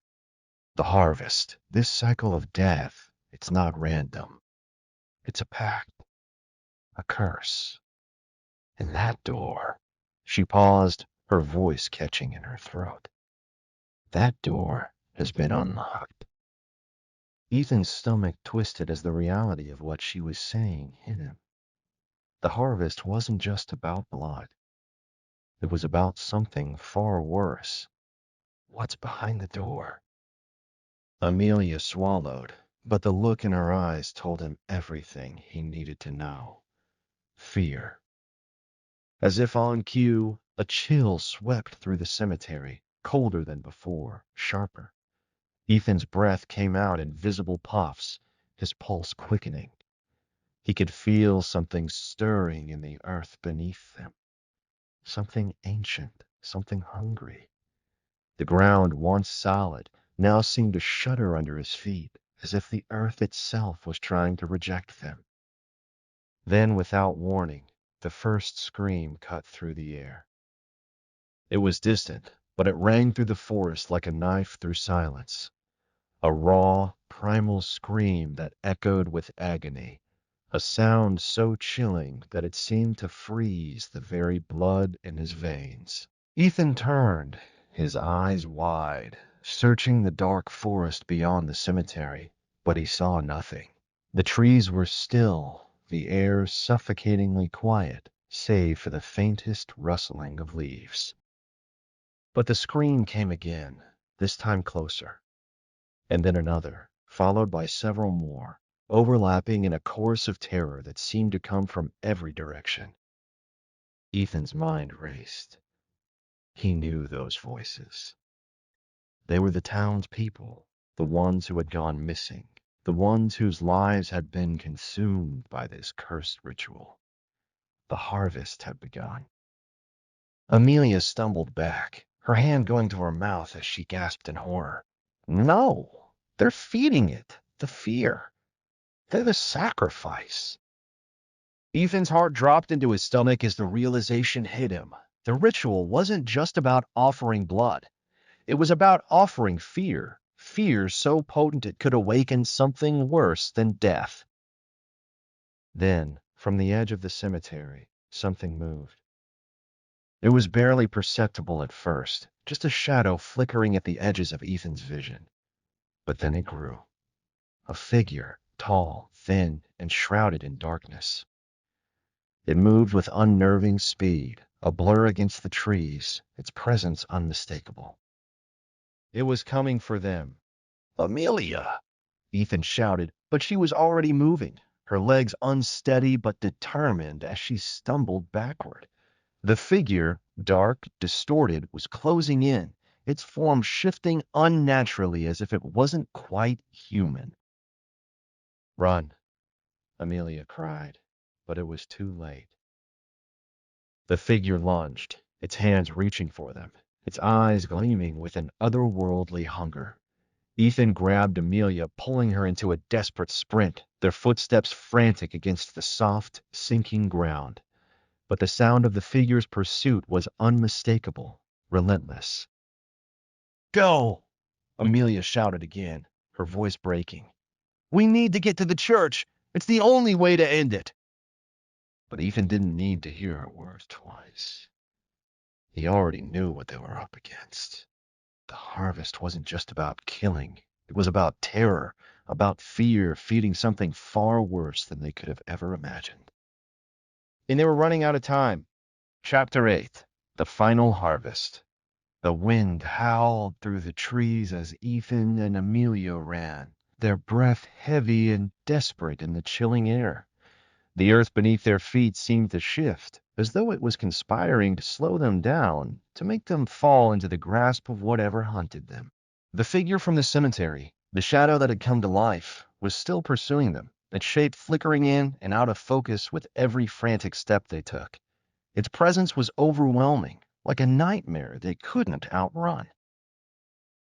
[SPEAKER 1] The harvest, this cycle of death, it's not random. It's a pact, a curse. And that door," she paused, her voice catching in her throat. "That door has been unlocked." Ethan's stomach twisted as the reality of what she was saying hit him. The harvest wasn't just about blood. It was about something far worse. What's behind the door? Amelia swallowed, but the look in her eyes told him everything he needed to know. Fear. As if on cue, a chill swept through the cemetery, colder than before, sharper. Ethan's breath came out in visible puffs, his pulse quickening. He could feel something stirring in the earth beneath them. Something ancient, something hungry. The ground, once solid, now seemed to shudder under his feet, as if the earth itself was trying to reject them. Then, without warning, the first scream cut through the air. It was distant, but it rang through the forest like a knife through silence. A raw, primal scream that echoed with agony, a sound so chilling that it seemed to freeze the very blood in his veins. Ethan turned, his eyes wide, searching the dark forest beyond the cemetery, but he saw nothing. The trees were still, the air suffocatingly quiet, save for the faintest rustling of leaves. But the scream came again, this time closer, and then another, followed by several more, overlapping in a chorus of terror that seemed to come from every direction. Ethan's mind raced. He knew those voices. They were the townspeople, the ones who had gone missing, the ones whose lives had been consumed by this cursed ritual. The harvest had begun. Amelia stumbled back, her hand going to her mouth as she gasped in horror. No, they're feeding it, the fear. They're the sacrifice. Ethan's heart dropped into his stomach as the realization hit him. The ritual wasn't just about offering blood. It was about offering fear, fear so potent it could awaken something worse than death. Then, from the edge of the cemetery, something moved. It was barely perceptible at first, just a shadow flickering at the edges of Ethan's vision. But then it grew. A figure, tall, thin, and shrouded in darkness. It moved with unnerving speed, a blur against the trees, its presence unmistakable. It was coming for them. Amelia! Ethan shouted, but she was already moving, her legs unsteady but determined as she stumbled backward. The figure, dark, distorted, was closing in, its form shifting unnaturally as if it wasn't quite human. Run, Amelia cried, but it was too late. The figure lunged, its hands reaching for them, its eyes gleaming with an otherworldly hunger. Ethan grabbed Amelia, pulling her into a desperate sprint, their footsteps frantic against the soft, sinking ground. But the sound of the figure's pursuit was unmistakable, relentless. Go! Amelia shouted again, her voice breaking. We need to get to the church. It's the only way to end it. But Ethan didn't need to hear her words twice. He already knew what they were up against. The harvest wasn't just about killing. It was about terror, about fear feeding something far worse than they could have ever imagined. And they were running out of time. Chapter 8, The Final Harvest. The wind howled through the trees as Ethan and Amelia ran, their breath heavy and desperate in the chilling air. The earth beneath their feet seemed to shift, as though it was conspiring to slow them down, to make them fall into the grasp of whatever hunted them. The figure from the cemetery, the shadow that had come to life, was still pursuing them, its shape flickering in and out of focus with every frantic step they took. Its presence was overwhelming, like a nightmare they couldn't outrun.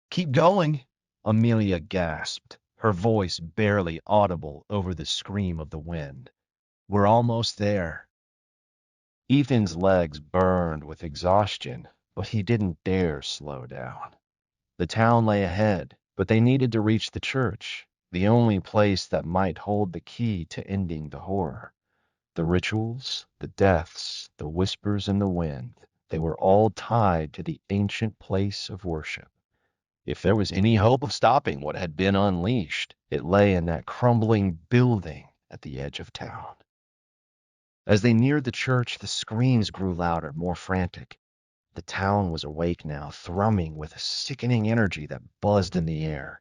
[SPEAKER 1] Keep going, Amelia gasped, her voice barely audible over the scream of the wind. We're almost there. Ethan's legs burned with exhaustion, but he didn't dare slow down. The town lay ahead, but they needed to reach the church, the only place that might hold the key to ending the horror. The rituals, the deaths, the whispers in the wind, they were all tied to the ancient place of worship. If there was any hope of stopping what had been unleashed, it lay in that crumbling building at the edge of town. As they neared the church, the screams grew louder, more frantic. The town was awake now, thrumming with a sickening energy that buzzed in the air.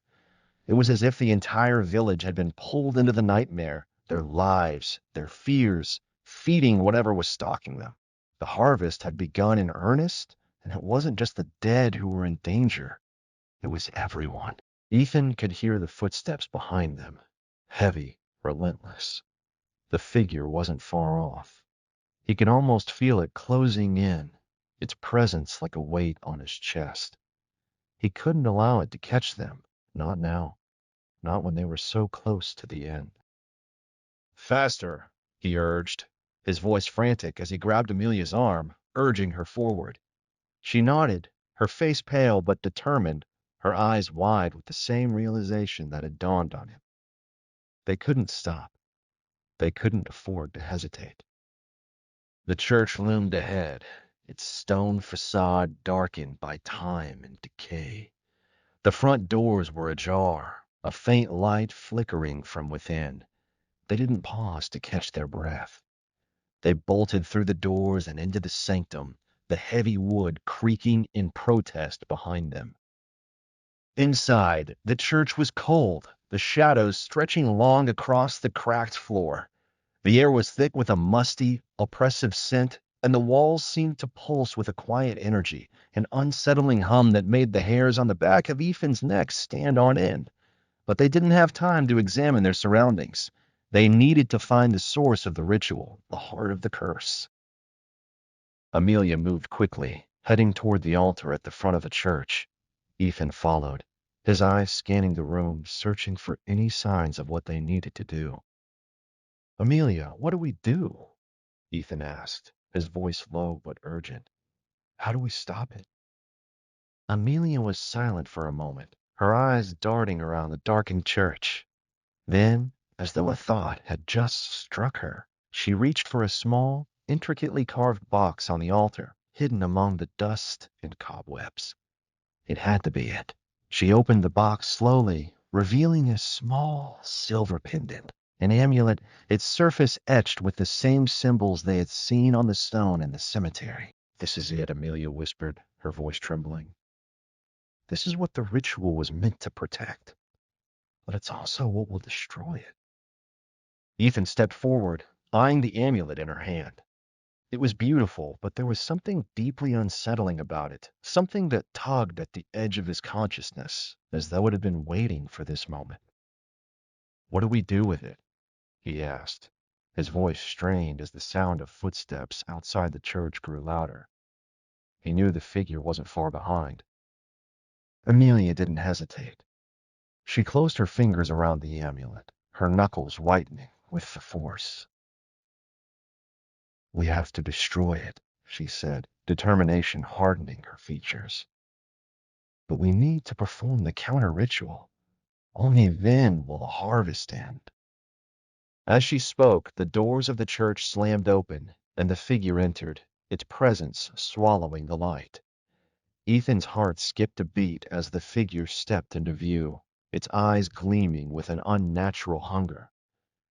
[SPEAKER 1] It was as if the entire village had been pulled into the nightmare, their lives, their fears, feeding whatever was stalking them. The harvest had begun in earnest, and it wasn't just the dead who were in danger. It was everyone. Ethan could hear the footsteps behind them, heavy, relentless. The figure wasn't far off. He could almost feel it closing in, its presence like a weight on his chest. He couldn't allow it to catch them, not now, not when they were so close to the end. Faster, he urged, his voice frantic as he grabbed Amelia's arm, urging her forward. She nodded, her face pale but determined, her eyes wide with the same realization that had dawned on him. They couldn't stop. They couldn't afford to hesitate. The church loomed ahead, its stone facade darkened by time and decay. The front doors were ajar, a faint light flickering from within. They didn't pause to catch their breath. They bolted through the doors and into the sanctum, the heavy wood creaking in protest behind them. Inside, the church was cold, the shadows stretching long across the cracked floor. The air was thick with a musty, oppressive scent, and the walls seemed to pulse with a quiet energy, an unsettling hum that made the hairs on the back of Ethan's neck stand on end. But they didn't have time to examine their surroundings. They needed to find the source of the ritual, the heart of the curse. Amelia moved quickly, heading toward the altar at the front of the church. Ethan followed, his eyes scanning the room, searching for any signs of what they needed to do. Amelia, what do we do? Ethan asked, his voice low but urgent. How do we stop it? Amelia was silent for a moment, her eyes darting around the darkened church. Then, as though a thought had just struck her, she reached for a small, intricately carved box on the altar, hidden among the dust and cobwebs. It had to be it. She opened the box slowly, revealing a small silver pendant, an amulet, its surface etched with the same symbols they had seen on the stone in the cemetery. This is it, Amelia whispered, her voice trembling. This is what the ritual was meant to protect, but it's also what will destroy it. Ethan stepped forward, eyeing the amulet in her hand. It was beautiful, but there was something deeply unsettling about it, something that tugged at the edge of his consciousness, as though it had been waiting for this moment. What do we do with it? He asked, his voice strained as the sound of footsteps outside the church grew louder. He knew the figure wasn't far behind. Amelia didn't hesitate. She closed her fingers around the amulet, her knuckles whitening with the force. We have to destroy it, she said, determination hardening her features. But we need to perform the counter-ritual. Only then will the harvest end. As she spoke, the doors of the church slammed open, and the figure entered, its presence swallowing the light. Ethan's heart skipped a beat as the figure stepped into view, its eyes gleaming with an unnatural hunger.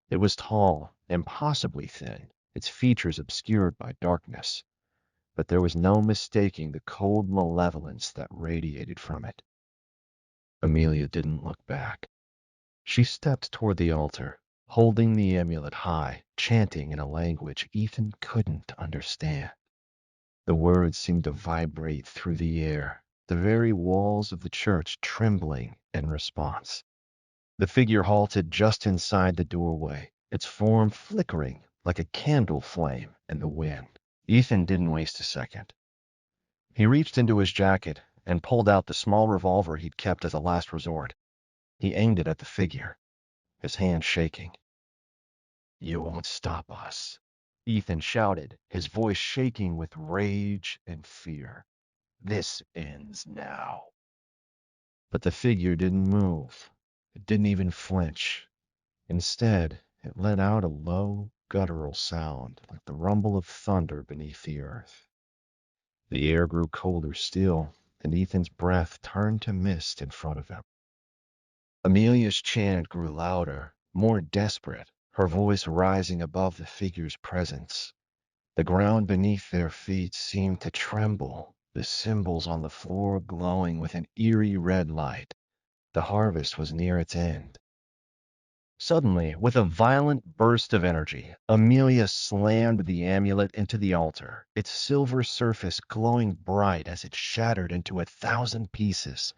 [SPEAKER 1] It was tall, impossibly thin, its features obscured by darkness, but there was no mistaking the cold malevolence that radiated from it. Amelia didn't look back. She stepped toward the altar, holding the amulet high, chanting in a language Ethan couldn't understand. The words seemed to vibrate through the air, the very walls of the church trembling in response. The figure halted just inside the doorway, its form flickering like a candle flame in the wind. Ethan didn't waste a second. He reached into his jacket and pulled out the small revolver he'd kept as a last resort. He aimed it at the figure, his hand shaking. You won't stop us, Ethan shouted, his voice shaking with rage and fear. This ends now. But the figure didn't move. It didn't even flinch. Instead, it let out a low, guttural sound like the rumble of thunder beneath the earth. The air grew colder still, and Ethan's breath turned to mist in front of him. Amelia's chant grew louder, more desperate, her voice rising above the figure's presence. The ground beneath their feet seemed to tremble, the symbols on the floor glowing with an eerie red light. The harvest was near its end. Suddenly, with a violent burst of energy, Amelia slammed the amulet into the altar, its silver surface glowing bright as it shattered into 1,000 pieces.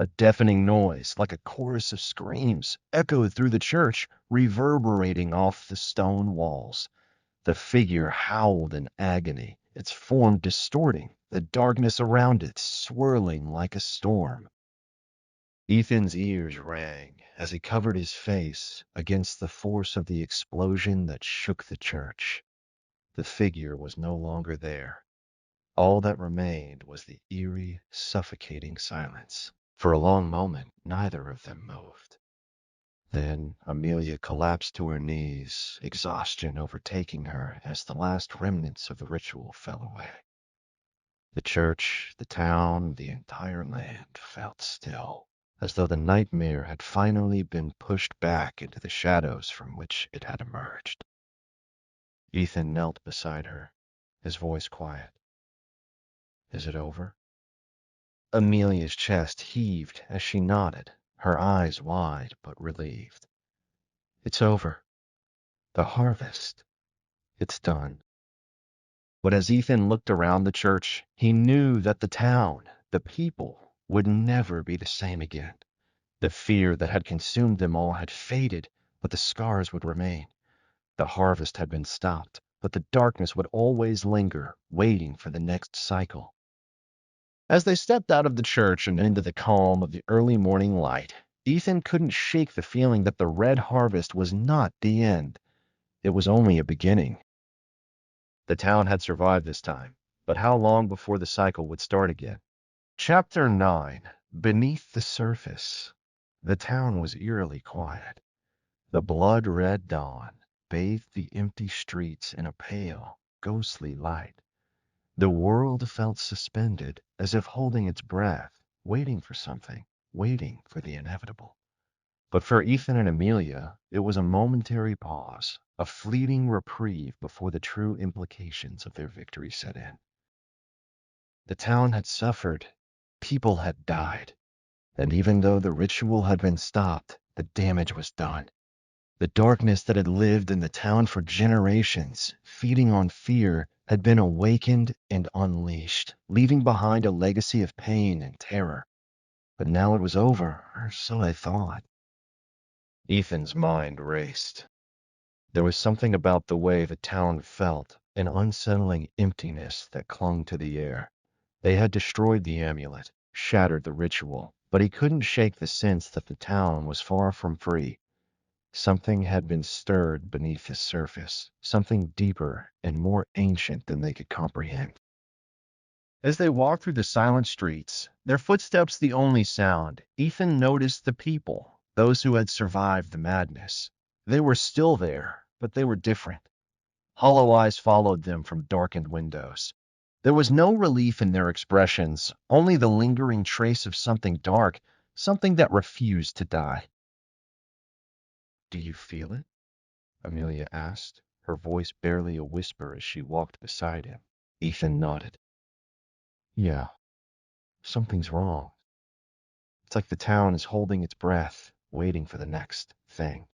[SPEAKER 1] A deafening noise, like a chorus of screams, echoed through the church, reverberating off the stone walls. The figure howled in agony, its form distorting, the darkness around it swirling like a storm. Ethan's ears rang as he covered his face against the force of the explosion that shook the church. The figure was no longer there. All that remained was the eerie, suffocating silence. For a long moment, neither of them moved. Then Amelia collapsed to her knees, exhaustion overtaking her as the last remnants of the ritual fell away. The church, the town, the entire land felt still, as though the nightmare had finally been pushed back into the shadows from which it had emerged. Ethan knelt beside her, his voice quiet. "Is it over?" Amelia's chest heaved as she nodded, her eyes wide but relieved. "It's over. The harvest. It's done." But as Ethan looked around the church, he knew that the town, the people, would never be the same again. The fear that had consumed them all had faded, but the scars would remain. The harvest had been stopped, but the darkness would always linger, waiting for the next cycle. As they stepped out of the church and into the calm of the early morning light, Ethan couldn't shake the feeling that the red harvest was not the end. It was only a beginning. The town had survived this time, but how long before the cycle would start again? Chapter 9. Beneath the Surface. The town was eerily quiet. The blood-red dawn bathed the empty streets in a pale, ghostly light. The world felt suspended, as if holding its breath, waiting for something, waiting for the inevitable. But for Ethan and Amelia, it was a momentary pause, a fleeting reprieve before the true implications of their victory set in. The town had suffered, people had died, and even though the ritual had been stopped, the damage was done. The darkness that had lived in the town for generations, feeding on fear, had been awakened and unleashed, leaving behind a legacy of pain and terror. But now it was over, or so I thought. Ethan's mind raced. There was something about the way the town felt, an unsettling emptiness that clung to the air. They had destroyed the amulet, shattered the ritual, but he couldn't shake the sense that the town was far from free. Something had been stirred beneath the surface, something deeper and more ancient than they could comprehend. As they walked through the silent streets, their footsteps the only sound, Ethan noticed the people, those who had survived the madness. They were still there, but they were different. Hollow eyes followed them from darkened windows. There was no relief in their expressions, only the lingering trace of something dark, something that refused to die. "Do you feel it?" Amelia asked, her voice barely a whisper as she walked beside him. Ethan nodded. "Yeah, something's wrong. It's like the town is holding its breath, waiting for the next thing."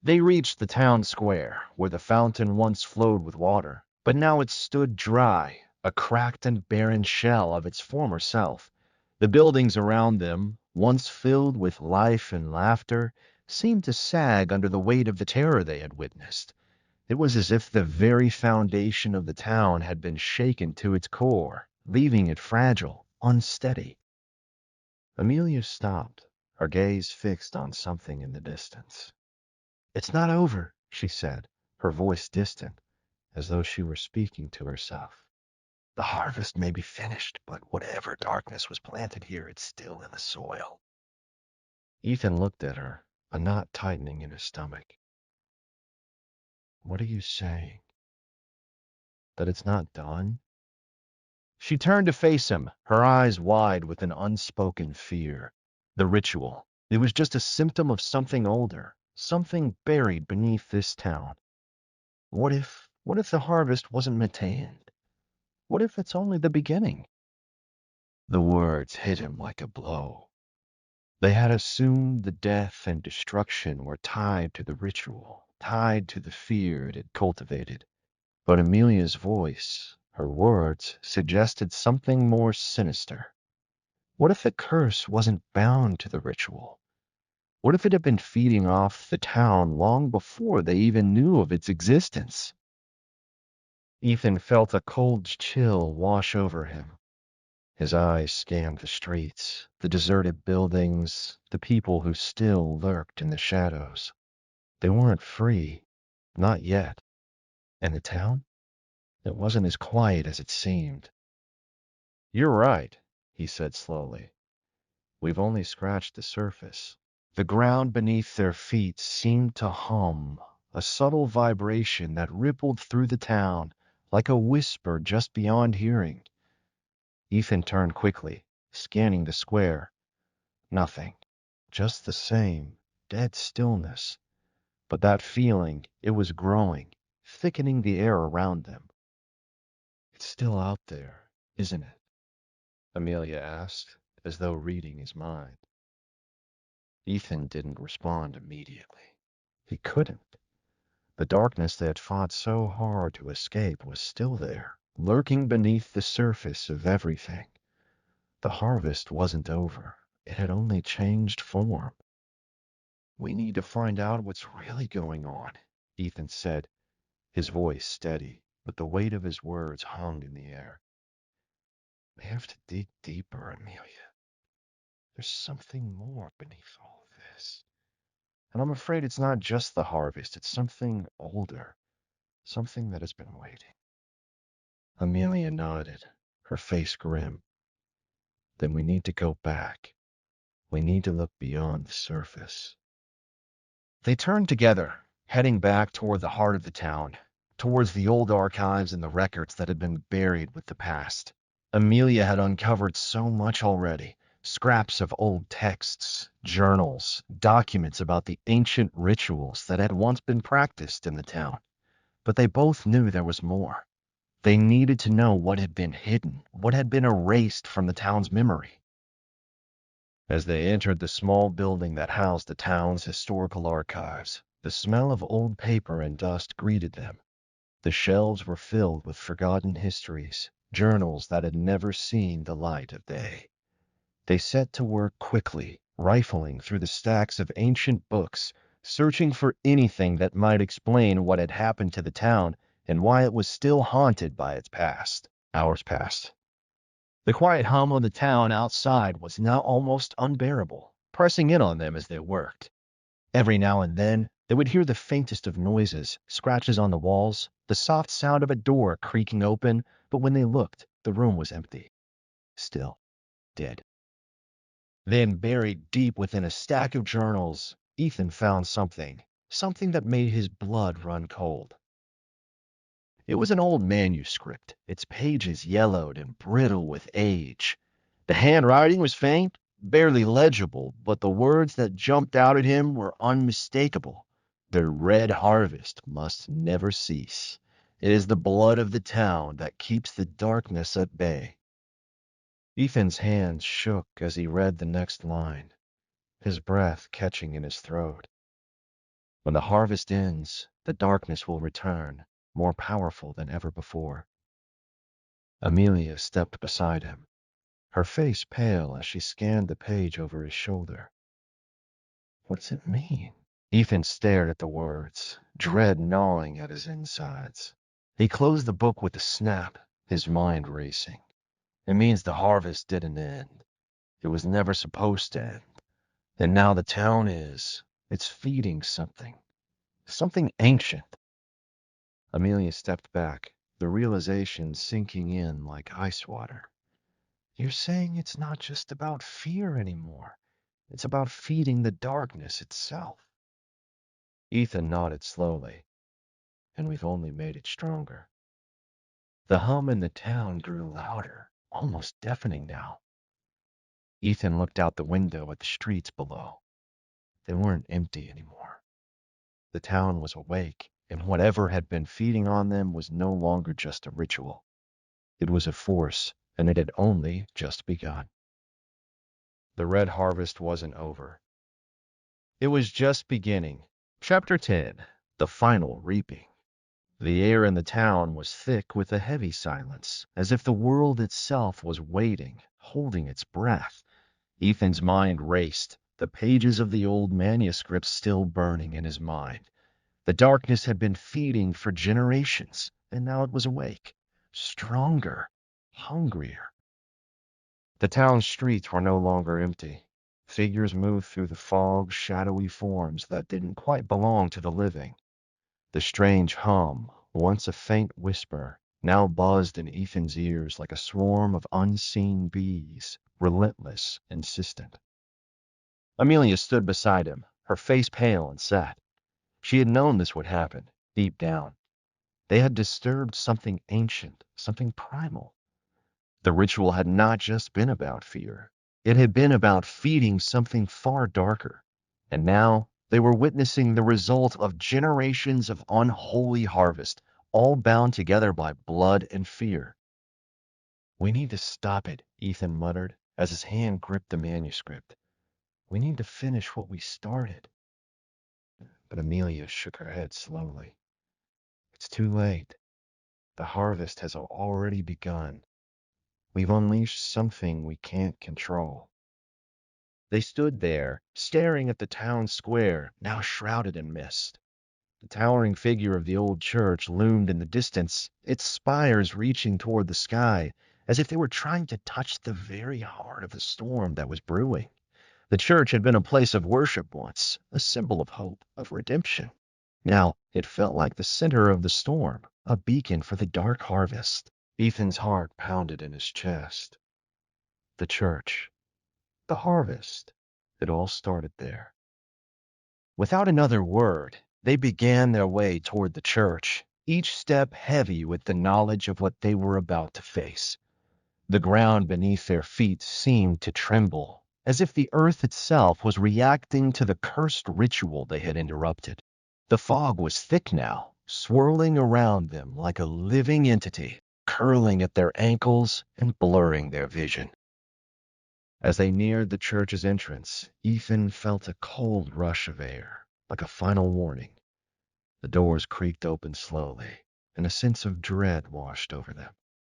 [SPEAKER 1] They reached the town square, where the fountain once flowed with water, but now it stood dry, a cracked and barren shell of its former self. The buildings around them, once filled with life and laughter, seemed to sag under the weight of the terror they had witnessed. It was as if the very foundation of the town had been shaken to its core, leaving it fragile, unsteady. Amelia stopped, her gaze fixed on something in the distance. "It's not over," she said, her voice distant, as though she were speaking to herself. "The harvest may be finished, but whatever darkness was planted here, it's still in the soil." Ethan looked at her, a knot tightening in his stomach. "What are you saying? That it's not done?" She turned to face him, her eyes wide with an unspoken fear. The ritual. It was just a symptom of something older, Something buried beneath this town. What if the harvest wasn't meant to end? What if it's only the beginning? The words hit him like a blow. They had assumed the death and destruction were tied to the ritual, tied to the fear it had cultivated. But Amelia's voice, her words, suggested something more sinister. What if the curse wasn't bound to the ritual? What if it had been feeding off the town long before they even knew of its existence? Ethan felt a cold chill wash over him. His eyes scanned the streets, the deserted buildings, the people who still lurked in the shadows. They weren't free, not yet. And the town? It wasn't as quiet as it seemed. "You're right," he said slowly. "We've only scratched the surface." The ground beneath their feet seemed to hum, a subtle vibration that rippled through the town, like a whisper just beyond hearing. Ethan turned quickly, scanning the square. Nothing. Just the same, dead stillness. But that feeling, it was growing, thickening the air around them. "It's still out there, isn't it?" Amelia asked, as though reading his mind. Ethan didn't respond immediately. He couldn't. The darkness they had fought so hard to escape was still there, lurking beneath the surface of everything. The harvest wasn't over. It had only changed form. "We need to find out what's really going on," Ethan said, his voice steady, but the weight of his words hung in the air. "We have to dig deeper, Amelia. There's something more beneath all of this. And I'm afraid it's not just the harvest, it's something older, something that has been waiting." Amelia nodded, her face grim. "Then we need to go back. We need to look beyond the surface." They turned together, heading back toward the heart of the town, towards the old archives and the records that had been buried with the past. Amelia had uncovered so much already. Scraps of old texts, journals, documents about the ancient rituals that had once been practiced in the town. But they both knew there was more. They needed to know what had been hidden, what had been erased from the town's memory. As they entered the small building that housed the town's historical archives, the smell of old paper and dust greeted them. The shelves were filled with forgotten histories, journals that had never seen the light of day. They set to work quickly, rifling through the stacks of ancient books, searching for anything that might explain what had happened to the town and why it was still haunted by its past. Hours passed. The quiet hum of the town outside was now almost unbearable, pressing in on them as they worked. Every now and then, they would hear the faintest of noises, scratches on the walls, the soft sound of a door creaking open, but when they looked, the room was empty. Still. Dead. Then, buried deep within a stack of journals, Ethan found something that made his blood run cold. It was an old manuscript, its pages yellowed and brittle with age. The handwriting was faint, barely legible, but the words that jumped out at him were unmistakable. "The red harvest must never cease. It is the blood of the town that keeps the darkness at bay." Ethan's hands shook as he read the next line, his breath catching in his throat. "When the harvest ends, the darkness will return, more powerful than ever before." Amelia stepped beside him, her face pale as she scanned the page over his shoulder. "What does it mean?" Ethan stared at the words, dread gnawing at his insides. He closed the book with a snap, his mind racing. "It means the harvest didn't end. It was never supposed to end. And now the town is. It's feeding something ancient." Amelia stepped back, the realization sinking in like ice water. "You're saying it's not just about fear anymore. It's about feeding the darkness itself." Ethan nodded slowly. "And we've only made it stronger." The hum in the town grew louder, almost deafening now. Ethan looked out the window at the streets below. They weren't empty anymore. The town was awake, and whatever had been feeding on them was no longer just a ritual. It was a force, and it had only just begun. The red harvest wasn't over. It was just beginning. Chapter 10. The Final Reaping. The air in the town was thick with a heavy silence, as if the world itself was waiting, holding its breath. Ethan's mind raced, the pages of the old manuscript still burning in his mind. The darkness had been feeding for generations, and now it was awake, stronger, hungrier. The town streets were no longer empty. Figures moved through the fog, shadowy forms that didn't quite belong to the living. The strange hum, once a faint whisper, now buzzed in Ethan's ears like a swarm of unseen bees, relentless, insistent. Amelia stood beside him, her face pale and sad. She had known this would happen, deep down. They had disturbed something ancient, something primal. The ritual had not just been about fear. It had been about feeding something far darker. And now they were witnessing the result of generations of unholy harvest, all bound together by blood and fear. We need to stop it, Ethan muttered, as his hand gripped the manuscript. We need to finish what we started. But Amelia shook her head slowly. It's too late. The harvest has already begun. We've unleashed something we can't control. They stood there, staring at the town square, now shrouded in mist. The towering figure of the old church loomed in the distance, its spires reaching toward the sky, as if they were trying to touch the very heart of the storm that was brewing. The church had been a place of worship once, a symbol of hope, of redemption. Now it felt like the center of the storm, a beacon for the dark harvest. Ethan's heart pounded in his chest. The church, the harvest, it all started there. Without another word, they began their way toward the church, each step heavy with the knowledge of what they were about to face. The ground beneath their feet seemed to tremble, as if the earth itself was reacting to the cursed ritual they had interrupted. The fog was thick now, swirling around them like a living entity, curling at their ankles and blurring their vision. As they neared the church's entrance, Ethan felt a cold rush of air, like a final warning. The doors creaked open slowly, and a sense of dread washed over them.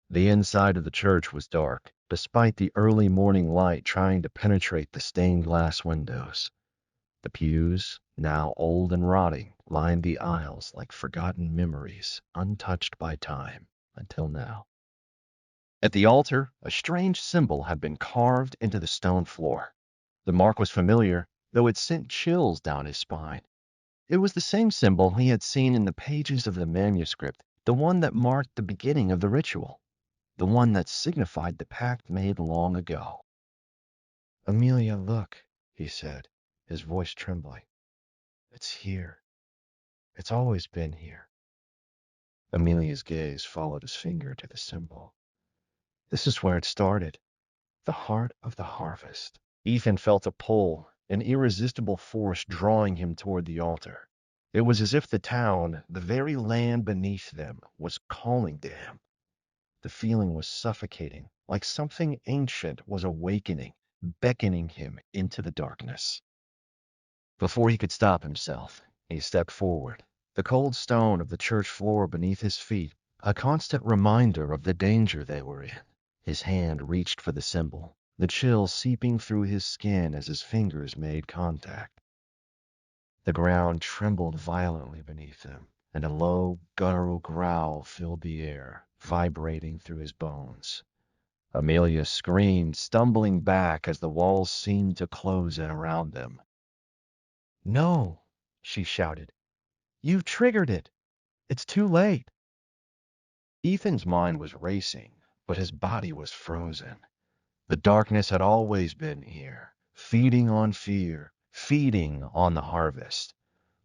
[SPEAKER 1] The inside of the church was dark, despite the early morning light trying to penetrate the stained glass windows. The pews, now old and rotting, lined the aisles like forgotten memories, untouched by time, until now. At the altar, a strange symbol had been carved into the stone floor. The mark was familiar, though it sent chills down his spine. It was the same symbol he had seen in the pages of the manuscript, the one that marked the beginning of the ritual, the one that signified the pact made long ago. Amelia, look, he said, his voice trembling. It's here. It's always been here. Amelia's gaze followed his finger to the symbol. This is where it started, the heart of the harvest. Ethan felt a pull, an irresistible force drawing him toward the altar. It was as if the town, the very land beneath them, was calling to him. The feeling was suffocating, like something ancient was awakening, beckoning him into the darkness. Before he could stop himself, he stepped forward, the cold stone of the church floor beneath his feet, a constant reminder of the danger they were in. His hand reached for the symbol, the chill seeping through his skin as his fingers made contact. The ground trembled violently beneath him, and a low, guttural growl filled the air, vibrating through his bones. Amelia screamed, stumbling back as the walls seemed to close in around them. "No," she shouted. "You've triggered it. It's too late." Ethan's mind was racing, but his body was frozen. The darkness had always been here, feeding on fear, feeding on the harvest.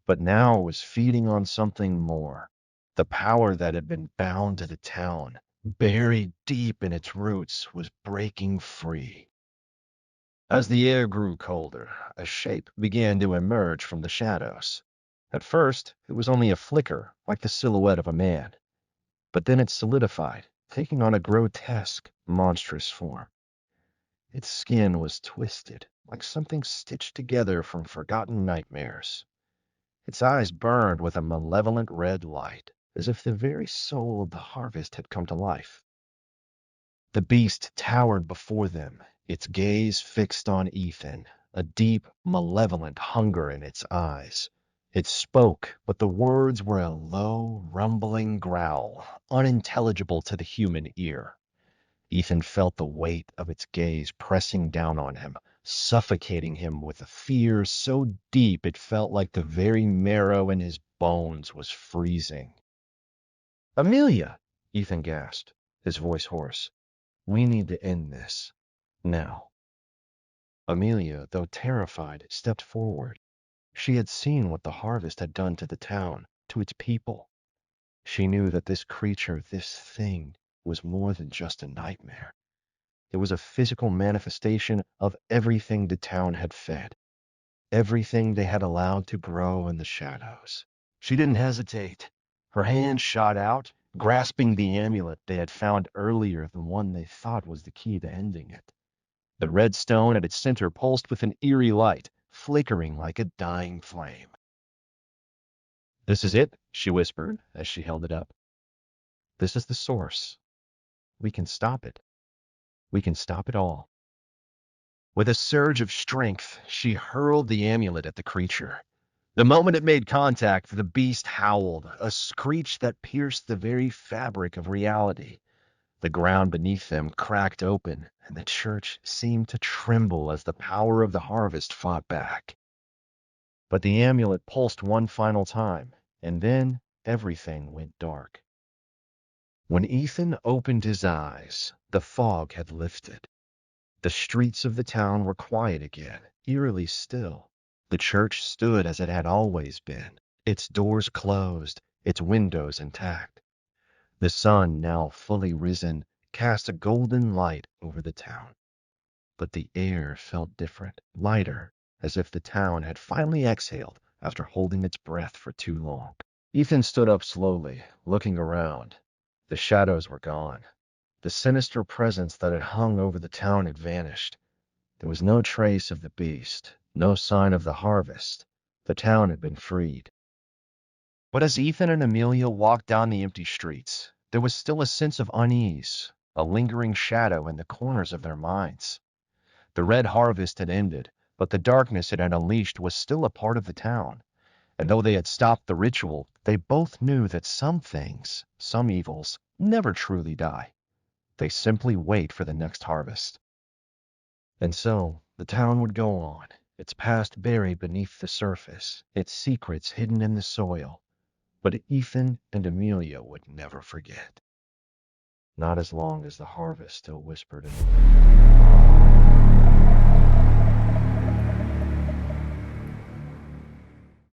[SPEAKER 1] But now it was feeding on something more. The power that had been bound to the town, buried deep in its roots, was breaking free. As the air grew colder, a shape began to emerge from the shadows. At first, it was only a flicker, like the silhouette of a man. But then it solidified, taking on a grotesque, monstrous form. Its skin was twisted, like something stitched together from forgotten nightmares. Its eyes burned with a malevolent red light, as if the very soul of the harvest had come to life. The beast towered before them, its gaze fixed on Ethan, a deep, malevolent hunger in its eyes. It spoke, but the words were a low, rumbling growl, unintelligible to the human ear. Ethan felt the weight of its gaze pressing down on him, suffocating him with a fear so deep it felt like the very marrow in his bones was freezing. "Amelia!" Ethan gasped, his voice hoarse. "We need to end this. Now." Amelia, though terrified, stepped forward. She had seen what the harvest had done to the town, to its people. She knew that this creature, this thing, was more than just a nightmare. It was a physical manifestation of everything the town had fed, everything they had allowed to grow in the shadows. She didn't hesitate. Her hand shot out, grasping the amulet they had found earlier, the one they thought was the key to ending it. The red stone at its center pulsed with an eerie light, flickering like a dying flame. "This is it," she whispered as she held it up. "This is the source. We can stop it. We can stop it all." With a surge of strength, she hurled the amulet at the creature. The moment it made contact, the beast howled, a screech that pierced the very fabric of reality. The ground beneath them cracked open, and the church seemed to tremble as the power of the harvest fought back. But the amulet pulsed one final time, and then everything went dark. When Ethan opened his eyes, the fog had lifted. The streets of the town were quiet again, eerily still. The church stood as it had always been, its doors closed, its windows intact. The sun, now fully risen, cast a golden light over the town. But the air felt different, lighter, as if the town had finally exhaled after holding its breath for too long. Ethan stood up slowly, looking around. The shadows were gone. The sinister presence that had hung over the town had vanished. There was no trace of the beast, no sign of the harvest. The town had been freed. But as Ethan and Amelia walked down the empty streets, there was still a sense of unease, a lingering shadow in the corners of their minds. The red harvest had ended, but the darkness it had unleashed was still a part of the town. And though they had stopped the ritual, they both knew that some things, some evils, never truly die. They simply wait for the next harvest. And so, the town would go on, its past buried beneath the surface, its secrets hidden in the soil. But Ethan and Amelia would never forget. Not as long as the harvest still whispered in the wind.